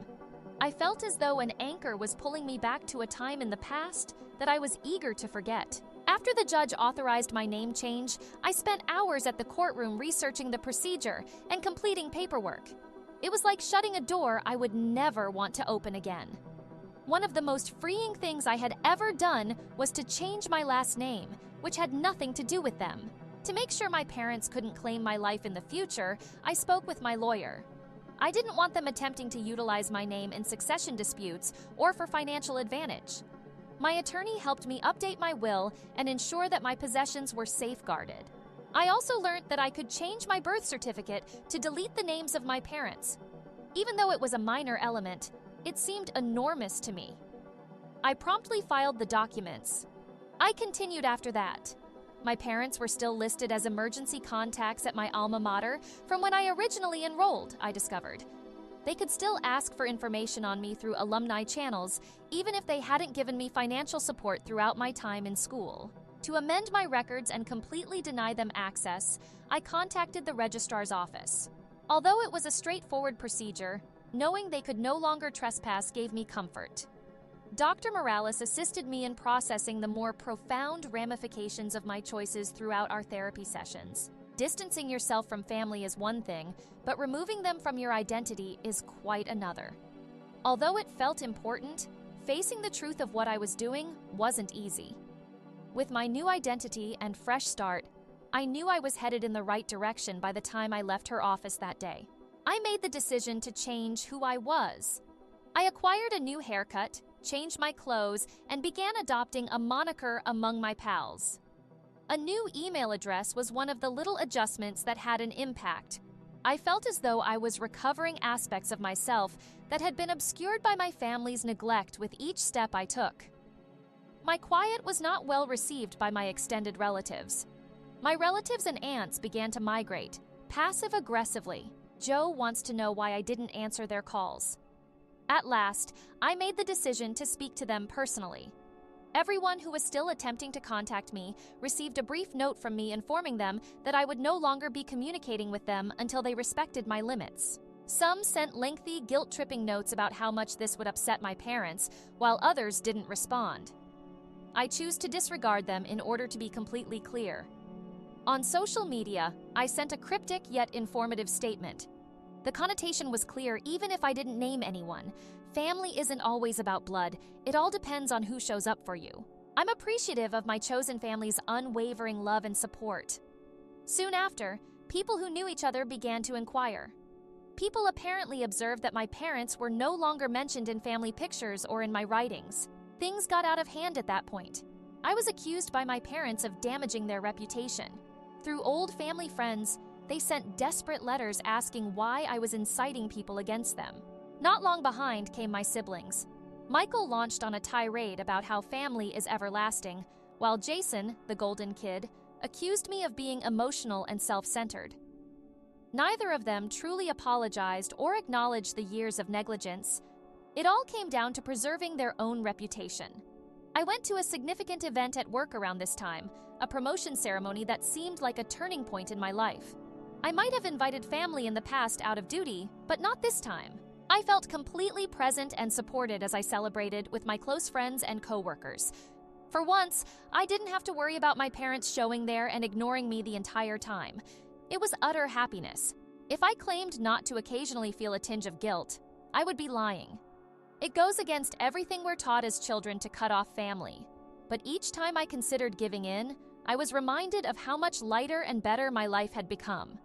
I felt as though an anchor was pulling me back to a time in the past that I was eager to forget. After the judge authorized my name change, I spent hours at the courtroom researching the procedure and completing paperwork. It was like shutting a door I would never want to open again. One of the most freeing things I had ever done was to change my last name, which had nothing to do with them. To make sure my parents couldn't claim my life in the future, I spoke with my lawyer. I didn't want them attempting to utilize my name in succession disputes or for financial advantage. My attorney helped me update my will and ensure that my possessions were safeguarded. I also learned that I could change my birth certificate to delete the names of my parents. Even though it was a minor element, it seemed enormous to me. I promptly filed the documents. I continued after that. My parents were still listed as emergency contacts at my alma mater from when I originally enrolled, I discovered. They could still ask for information on me through alumni channels, even if they hadn't given me financial support throughout my time in school. To amend my records and completely deny them access, I contacted the registrar's office. Although it was a straightforward procedure, knowing they could no longer trespass gave me comfort. Dr. Morales assisted me in processing the more profound ramifications of my choices throughout our therapy sessions. Distancing yourself from family is one thing, but removing them from your identity is quite another. Although it felt important, facing the truth of what I was doing wasn't easy. With my new identity and fresh start, I knew I was headed in the right direction by the time I left her office that day. I made the decision to change who I was. I acquired a new haircut, changed my clothes, and began adopting a moniker among my pals. A new email address was one of the little adjustments that had an impact. I felt as though I was recovering aspects of myself that had been obscured by my family's neglect with each step I took. My quiet was not well received by my extended relatives. My relatives and aunts began to migrate, passive-aggressively. Joe wants to know why I didn't answer their calls. At last, I made the decision to speak to them personally. Everyone who was still attempting to contact me received a brief note from me informing them that I would no longer be communicating with them until they respected my limits. Some sent lengthy, guilt-tripping notes about how much this would upset my parents, while others didn't respond. I choose to disregard them in order to be completely clear. On social media, I sent a cryptic yet informative statement. The connotation was clear even if I didn't name anyone. Family isn't always about blood. It all depends on who shows up for you. I'm appreciative of my chosen family's unwavering love and support. Soon after, people who knew each other began to inquire. People apparently observed that my parents were no longer mentioned in family pictures or in my writings. Things got out of hand at that point. I was accused by my parents of damaging their reputation. Through old family friends, they sent desperate letters asking why I was inciting people against them. Not long behind came my siblings. Michael launched on a tirade about how family is everlasting, while Jason, the golden kid, accused me of being emotional and self-centered. Neither of them truly apologized or acknowledged the years of negligence. It all came down to preserving their own reputation. I went to a significant event at work around this time, a promotion ceremony that seemed like a turning point in my life. I might have invited family in the past out of duty, but not this time. I felt completely present and supported as I celebrated with my close friends and coworkers. For once, I didn't have to worry about my parents showing there and ignoring me the entire time. It was utter happiness. If I claimed not to occasionally feel a tinge of guilt, I would be lying. It goes against everything we're taught as children to cut off family. But each time I considered giving in, I was reminded of how much lighter and better my life had become.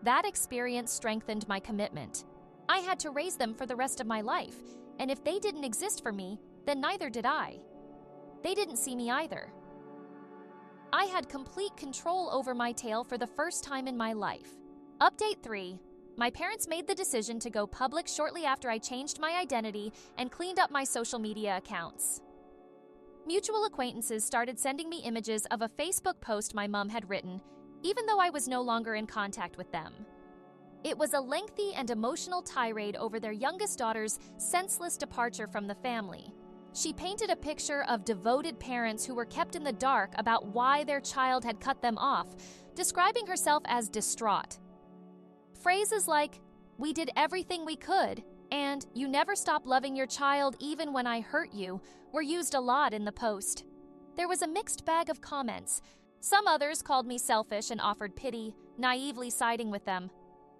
That experience strengthened my commitment. I had to raise them for the rest of my life, and if they didn't exist for me, then neither did I. They didn't see me either. I had complete control over my tale for the first time in my life. Update 3. My parents made the decision to go public shortly after I changed my identity and cleaned up my social media accounts. Mutual acquaintances started sending me images of a Facebook post my mom had written, even though I was no longer in contact with them. It was a lengthy and emotional tirade over their youngest daughter's senseless departure from the family. She painted a picture of devoted parents who were kept in the dark about why their child had cut them off, describing herself as distraught. Phrases like, "We did everything we could," and "You never stop loving your child even when I hurt you," were used a lot in the post. There was a mixed bag of comments. Some others called me selfish and offered pity, naively siding with them.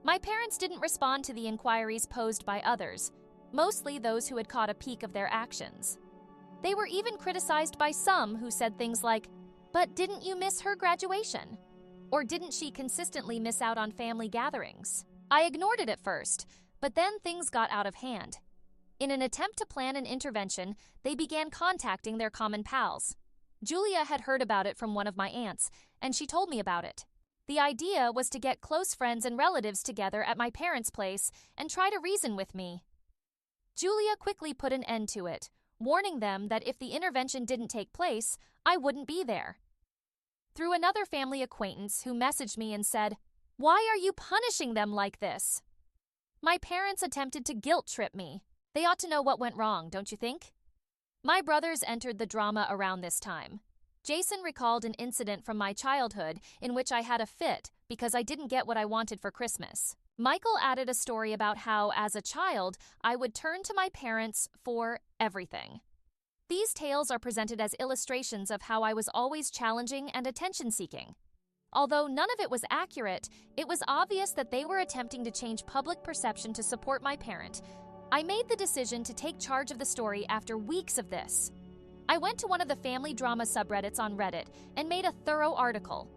My parents didn't respond to the inquiries posed by others, mostly those who had caught a peek of their actions. They were even criticized by some who said things like, "But didn't you miss her graduation?" Or "Didn't she consistently miss out on family gatherings?" I ignored it at first, but then things got out of hand. In an attempt to plan an intervention, they began contacting their common pals. Julia had heard about it from one of my aunts, and she told me about it. The idea was to get close friends and relatives together at my parents' place and try to reason with me. Julia quickly put an end to it, warning them that if the intervention didn't take place, I wouldn't be there. Through another family acquaintance who messaged me and said, "Why are you punishing them like this?" My parents attempted to guilt-trip me. They ought to know what went wrong, don't you think? My brothers entered the drama around this time. Jason recalled an incident from my childhood in which I had a fit because I didn't get what I wanted for Christmas. Michael added a story about how, as a child, I would turn to my parents for everything. These tales are presented as illustrations of how I was always challenging and attention-seeking. Although none of it was accurate, it was obvious that they were attempting to change public perception to support my parent. I made the decision to take charge of the story after weeks of this. I went to one of the family drama subreddits on Reddit and made a thorough article.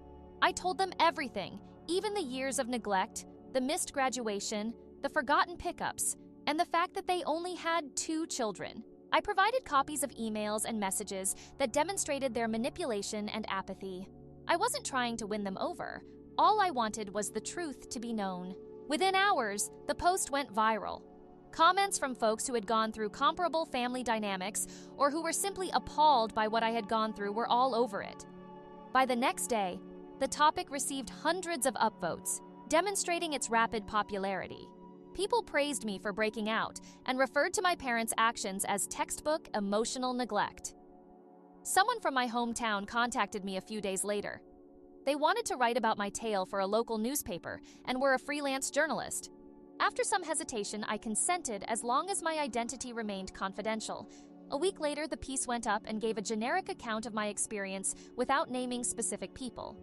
I told them everything, even the years of neglect, the missed graduation, the forgotten pickups, and the fact that they only had 2 children. I provided copies of emails and messages that demonstrated their manipulation and apathy. I wasn't trying to win them over. All I wanted was the truth to be known. Within hours, the post went viral. Comments from folks who had gone through comparable family dynamics or who were simply appalled by what I had gone through were all over it. By the next day, the topic received hundreds of upvotes, demonstrating its rapid popularity. People praised me for breaking out and referred to my parents' actions as textbook emotional neglect. Someone from my hometown contacted me a few days later. They wanted to write about my tale for a local newspaper and were a freelance journalist. After some hesitation, I consented as long as my identity remained confidential. A week later, the piece went up and gave a generic account of my experience without naming specific people.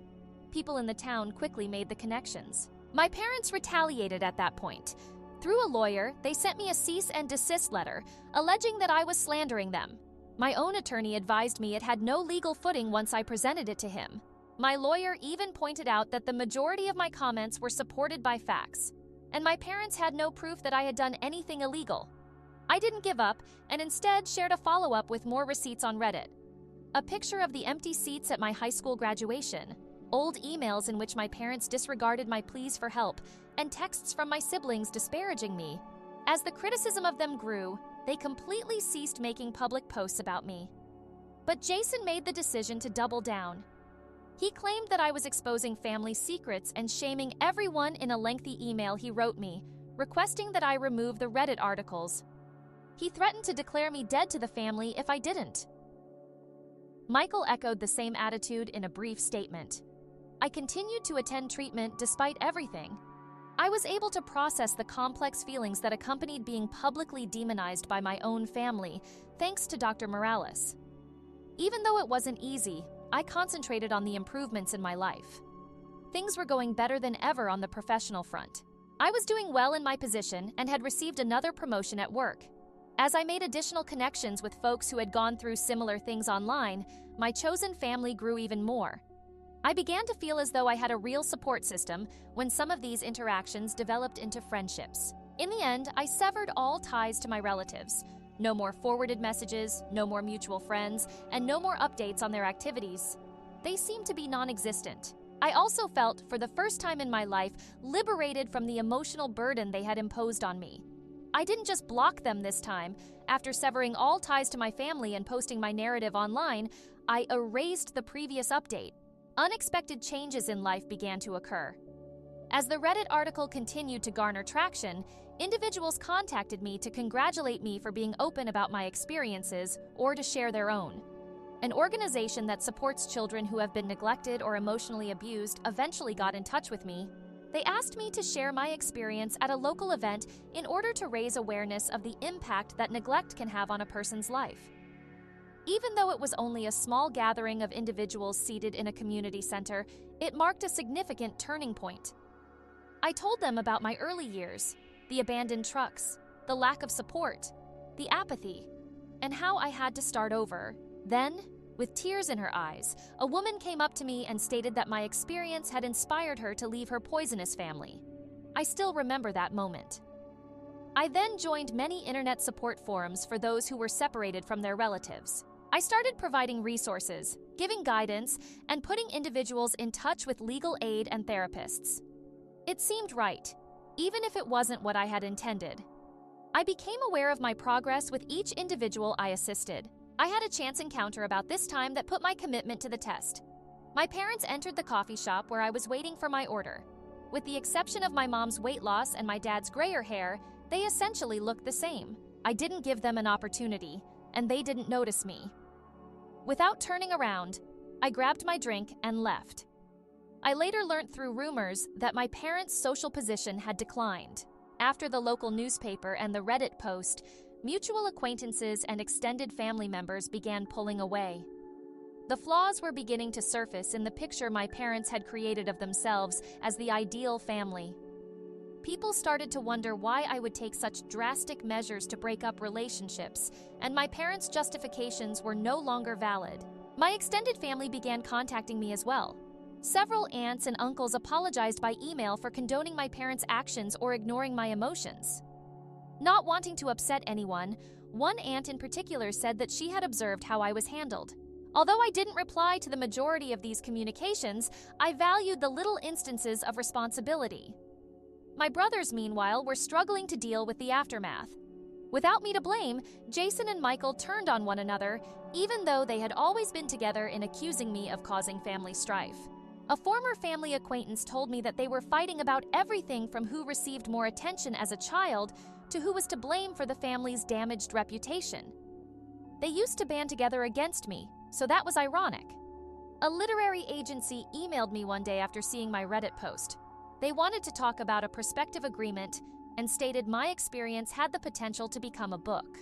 People in the town quickly made the connections. My parents retaliated at that point. Through a lawyer, they sent me a cease and desist letter, alleging that I was slandering them. My own attorney advised me it had no legal footing once I presented it to him. My lawyer even pointed out that the majority of my comments were supported by facts, and my parents had no proof that I had done anything illegal. I didn't give up and instead shared a follow-up with more receipts on Reddit. A picture of the empty seats at my high school graduation, old emails in which my parents disregarded my pleas for help, and texts from my siblings disparaging me. As the criticism of them grew, they completely ceased making public posts about me. But Jason made the decision to double down. He claimed that I was exposing family secrets and shaming everyone in a lengthy email he wrote me, requesting that I remove the Reddit articles. He threatened to declare me dead to the family if I didn't. Michael echoed the same attitude in a brief statement. I continued to attend treatment despite everything. I was able to process the complex feelings that accompanied being publicly demonized by my own family, thanks to Dr. Morales. Even though it wasn't easy, I concentrated on the improvements in my life. Things were going better than ever on the professional front. I was doing well in my position and had received another promotion at work. As I made additional connections with folks who had gone through similar things online, my chosen family grew even more. I began to feel as though I had a real support system when some of these interactions developed into friendships. In the end, I severed all ties to my relatives. No more forwarded messages, no more mutual friends, and no more updates on their activities. They seemed to be non-existent. I also felt, for the first time in my life, liberated from the emotional burden they had imposed on me. I didn't just block them this time. After severing all ties to my family and posting my narrative online, I erased the previous update. Unexpected changes in life began to occur. As the Reddit article continued to garner traction, individuals contacted me to congratulate me for being open about my experiences or to share their own. An organization that supports children who have been neglected or emotionally abused eventually got in touch with me. They asked me to share my experience at a local event in order to raise awareness of the impact that neglect can have on a person's life. Even though it was only a small gathering of individuals seated in a community center, it marked a significant turning point. I told them about my early years, the abandoned trucks, the lack of support, the apathy, and how I had to start over. Then, with tears in her eyes, a woman came up to me and stated that my experience had inspired her to leave her poisonous family. I still remember that moment. I then joined many internet support forums for those who were separated from their relatives. I started providing resources, giving guidance, and putting individuals in touch with legal aid and therapists. It seemed right, even if it wasn't what I had intended. I became aware of my progress with each individual I assisted. I had a chance encounter about this time that put my commitment to the test. My parents entered the coffee shop where I was waiting for my order. With the exception of my mom's weight loss and my dad's grayer hair, they essentially looked the same. I didn't give them an opportunity, and they didn't notice me. Without turning around, I grabbed my drink and left. I later learned through rumors that my parents' social position had declined. After the local newspaper and the Reddit post, mutual acquaintances and extended family members began pulling away. The flaws were beginning to surface in the picture my parents had created of themselves as the ideal family. People started to wonder why I would take such drastic measures to break up relationships, and my parents' justifications were no longer valid. My extended family began contacting me as well. Several aunts and uncles apologized by email for condoning my parents' actions or ignoring my emotions. Not wanting to upset anyone, one aunt in particular said that she had observed how I was handled. Although I didn't reply to the majority of these communications, I valued the little instances of responsibility. My brothers, meanwhile, were struggling to deal with the aftermath. Without me to blame, Jason and Michael turned on one another, even though they had always been together in accusing me of causing family strife. A former family acquaintance told me that they were fighting about everything from who received more attention as a child to who was to blame for the family's damaged reputation. They used to band together against me, so that was ironic. A literary agency emailed me one day after seeing my Reddit post. They wanted to talk about a prospective agreement and stated my experience had the potential to become a book.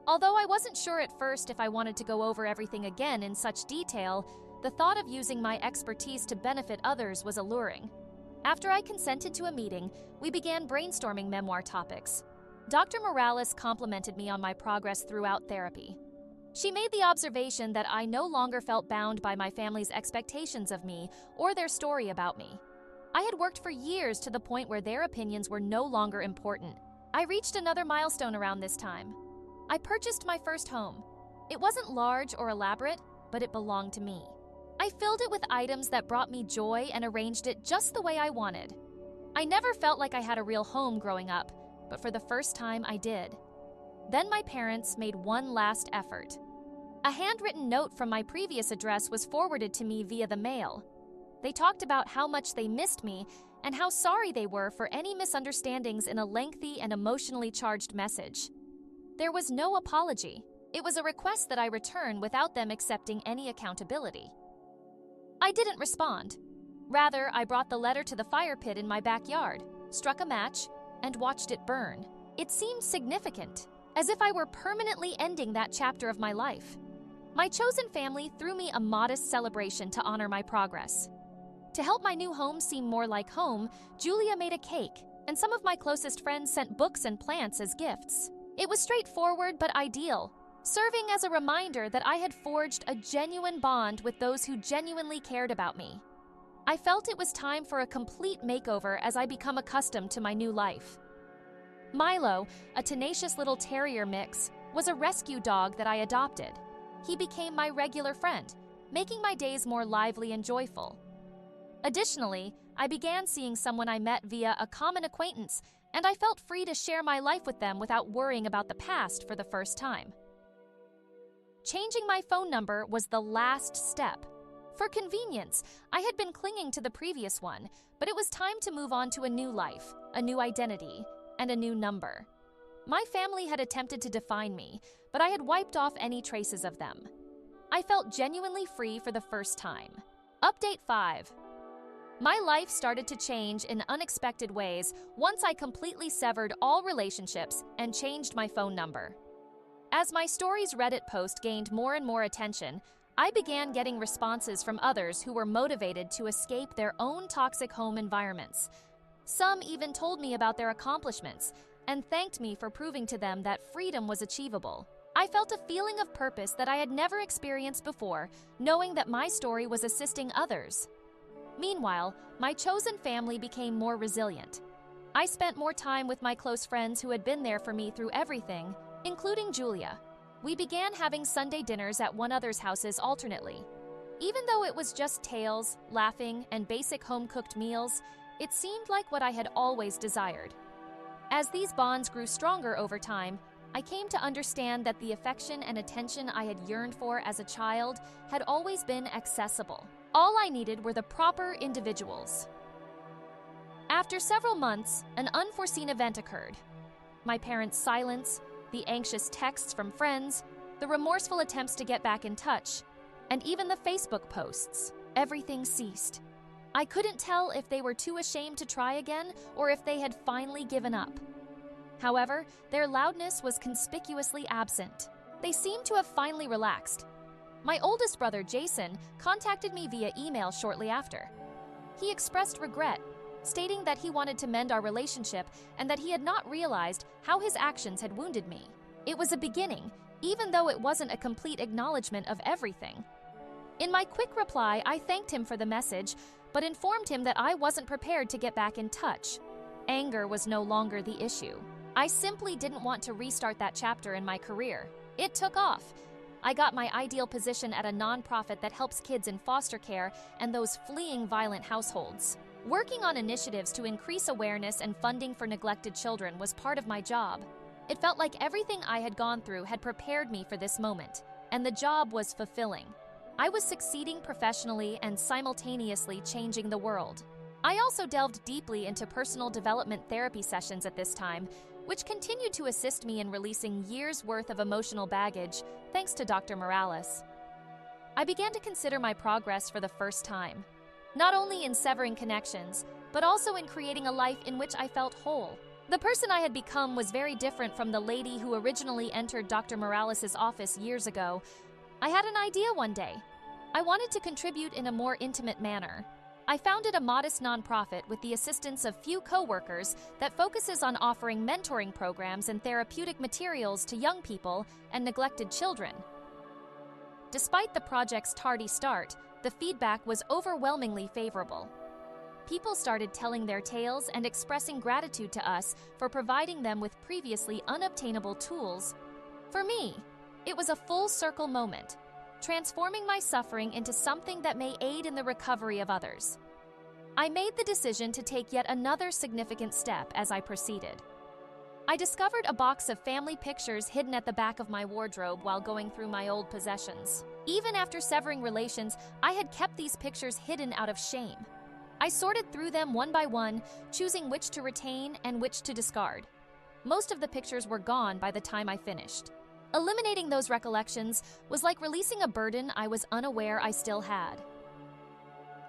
Although I wasn't sure at first if I wanted to go over everything again in such detail, the thought of using my expertise to benefit others was alluring. After I consented to a meeting, we began brainstorming memoir topics. Dr. Morales complimented me on my progress throughout therapy. She made the observation that I no longer felt bound by my family's expectations of me or their story about me. I had worked for years to the point where their opinions were no longer important. I reached another milestone around this time. I purchased my first home. It wasn't large or elaborate, but it belonged to me. I filled it with items that brought me joy and arranged it just the way I wanted. I never felt like I had a real home growing up, but for the first time I did. Then my parents made one last effort. A handwritten note from my previous address was forwarded to me via the mail. They talked about how much they missed me and how sorry they were for any misunderstandings in a lengthy and emotionally charged message. There was no apology. It was a request that I return without them accepting any accountability. I didn't respond. Rather, I brought the letter to the fire pit in my backyard, struck a match, and watched it burn. It seemed significant, as if I were permanently ending that chapter of my life. My chosen family threw me a modest celebration to honor my progress. To help my new home seem more like home, Julia made a cake, and some of my closest friends sent books and plants as gifts. It was straightforward but ideal, serving as a reminder that I had forged a genuine bond with those who genuinely cared about me. I felt it was time for a complete makeover as I become accustomed to my new life. Milo, a tenacious little terrier mix, was a rescue dog that I adopted. He became my regular friend, making my days more lively and joyful. Additionally, I began seeing someone I met via a common acquaintance, and I felt free to share my life with them without worrying about the past for the first time. Changing my phone number was the last step. For convenience, I had been clinging to the previous one, but it was time to move on to a new life, a new identity, and a new number. My family had attempted to define me, but I had wiped off any traces of them. I felt genuinely free for the first time. Update 5. My life started to change in unexpected ways once I completely severed all relationships and changed my phone number. As my story's Reddit post gained more and more attention, I began getting responses from others who were motivated to escape their own toxic home environments. Some even told me about their accomplishments and thanked me for proving to them that freedom was achievable. I felt a feeling of purpose that I had never experienced before, knowing that my story was assisting others. Meanwhile, my chosen family became more resilient. I spent more time with my close friends who had been there for me through everything, including Julia. We began having Sunday dinners at one another's houses alternately. Even though it was just tales, laughing, and basic home-cooked meals, it seemed like what I had always desired. As these bonds grew stronger over time, I came to understand that the affection and attention I had yearned for as a child had always been accessible. All I needed were the proper individuals. After several months, an unforeseen event occurred. My parents' silence, the anxious texts from friends, the remorseful attempts to get back in touch, and even the Facebook posts. Everything ceased. I couldn't tell if they were too ashamed to try again or if they had finally given up. However, their loudness was conspicuously absent. They seemed to have finally relaxed. My oldest brother, Jason, contacted me via email shortly after. He expressed regret, stating that he wanted to mend our relationship and that he had not realized how his actions had wounded me. It was a beginning, even though it wasn't a complete acknowledgement of everything. In my quick reply, I thanked him for the message, but informed him that I wasn't prepared to get back in touch. Anger was no longer the issue. I simply didn't want to restart that chapter in my career. It took off. I got my ideal position at a nonprofit that helps kids in foster care and those fleeing violent households. Working on initiatives to increase awareness and funding for neglected children was part of my job. It felt like everything I had gone through had prepared me for this moment, and the job was fulfilling. I was succeeding professionally and simultaneously changing the world. I also delved deeply into personal development therapy sessions at this time, which continued to assist me in releasing years' worth of emotional baggage, thanks to Dr. Morales. I began to consider my progress for the first time, not only in severing connections, but also in creating a life in which I felt whole. The person I had become was very different from the lady who originally entered Dr. Morales' office years ago. I had an idea one day. I wanted to contribute in a more intimate manner. I founded a modest nonprofit with the assistance of few co-workers that focuses on offering mentoring programs and therapeutic materials to young people and neglected children. Despite the project's tardy start, the feedback was overwhelmingly favorable. People started telling their tales and expressing gratitude to us for providing them with previously unobtainable tools. For me, it was a full-circle moment, transforming my suffering into something that may aid in the recovery of others. I made the decision to take yet another significant step as I proceeded. I discovered a box of family pictures hidden at the back of my wardrobe while going through my old possessions. Even after severing relations, I had kept these pictures hidden out of shame. I sorted through them one by one, choosing which to retain and which to discard. Most of the pictures were gone by the time I finished. Eliminating those recollections was like releasing a burden I was unaware I still had.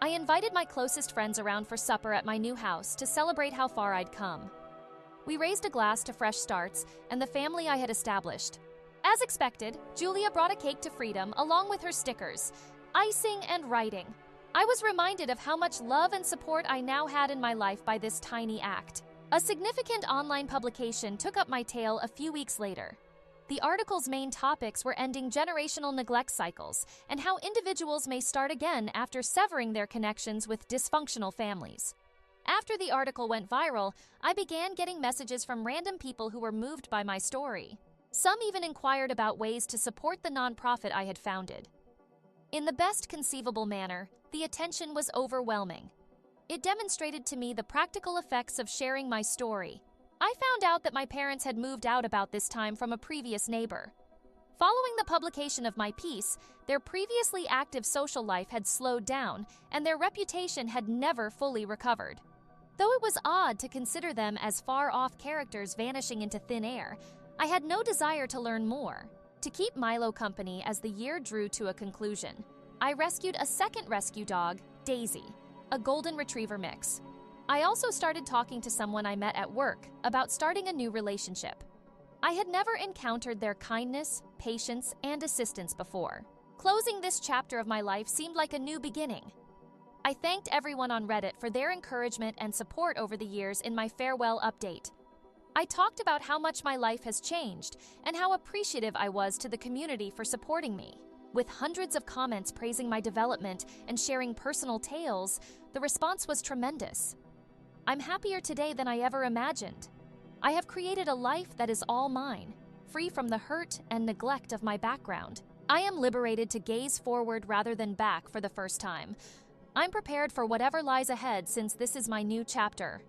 I invited my closest friends around for supper at my new house to celebrate how far I'd come. We raised a glass to fresh starts and the family I had established. As expected, Julia brought a cake to Freedom along with her stickers, icing, and writing. I was reminded of how much love and support I now had in my life by this tiny act. A significant online publication took up my tale a few weeks later. The article's main topics were ending generational neglect cycles and how individuals may start again after severing their connections with dysfunctional families. After the article went viral, I began getting messages from random people who were moved by my story. Some even inquired about ways to support the nonprofit I had founded. In the best conceivable manner, the attention was overwhelming. It demonstrated to me the practical effects of sharing my story. I found out that my parents had moved out about this time from a previous neighbor. Following the publication of my piece, their previously active social life had slowed down, and their reputation had never fully recovered. Though it was odd to consider them as far-off characters vanishing into thin air, I had no desire to learn more. To keep Milo company as the year drew to a conclusion, I rescued a second rescue dog, Daisy, a golden retriever mix. I also started talking to someone I met at work about starting a new relationship. I had never encountered their kindness, patience, and assistance before. Closing this chapter of my life seemed like a new beginning. I thanked everyone on Reddit for their encouragement and support over the years in my farewell update. I talked about how much my life has changed and how appreciative I was to the community for supporting me. With hundreds of comments praising my development and sharing personal tales, the response was tremendous. I'm happier today than I ever imagined. I have created a life that is all mine, free from the hurt and neglect of my background. I am liberated to gaze forward rather than back for the first time. I'm prepared for whatever lies ahead since this is my new chapter.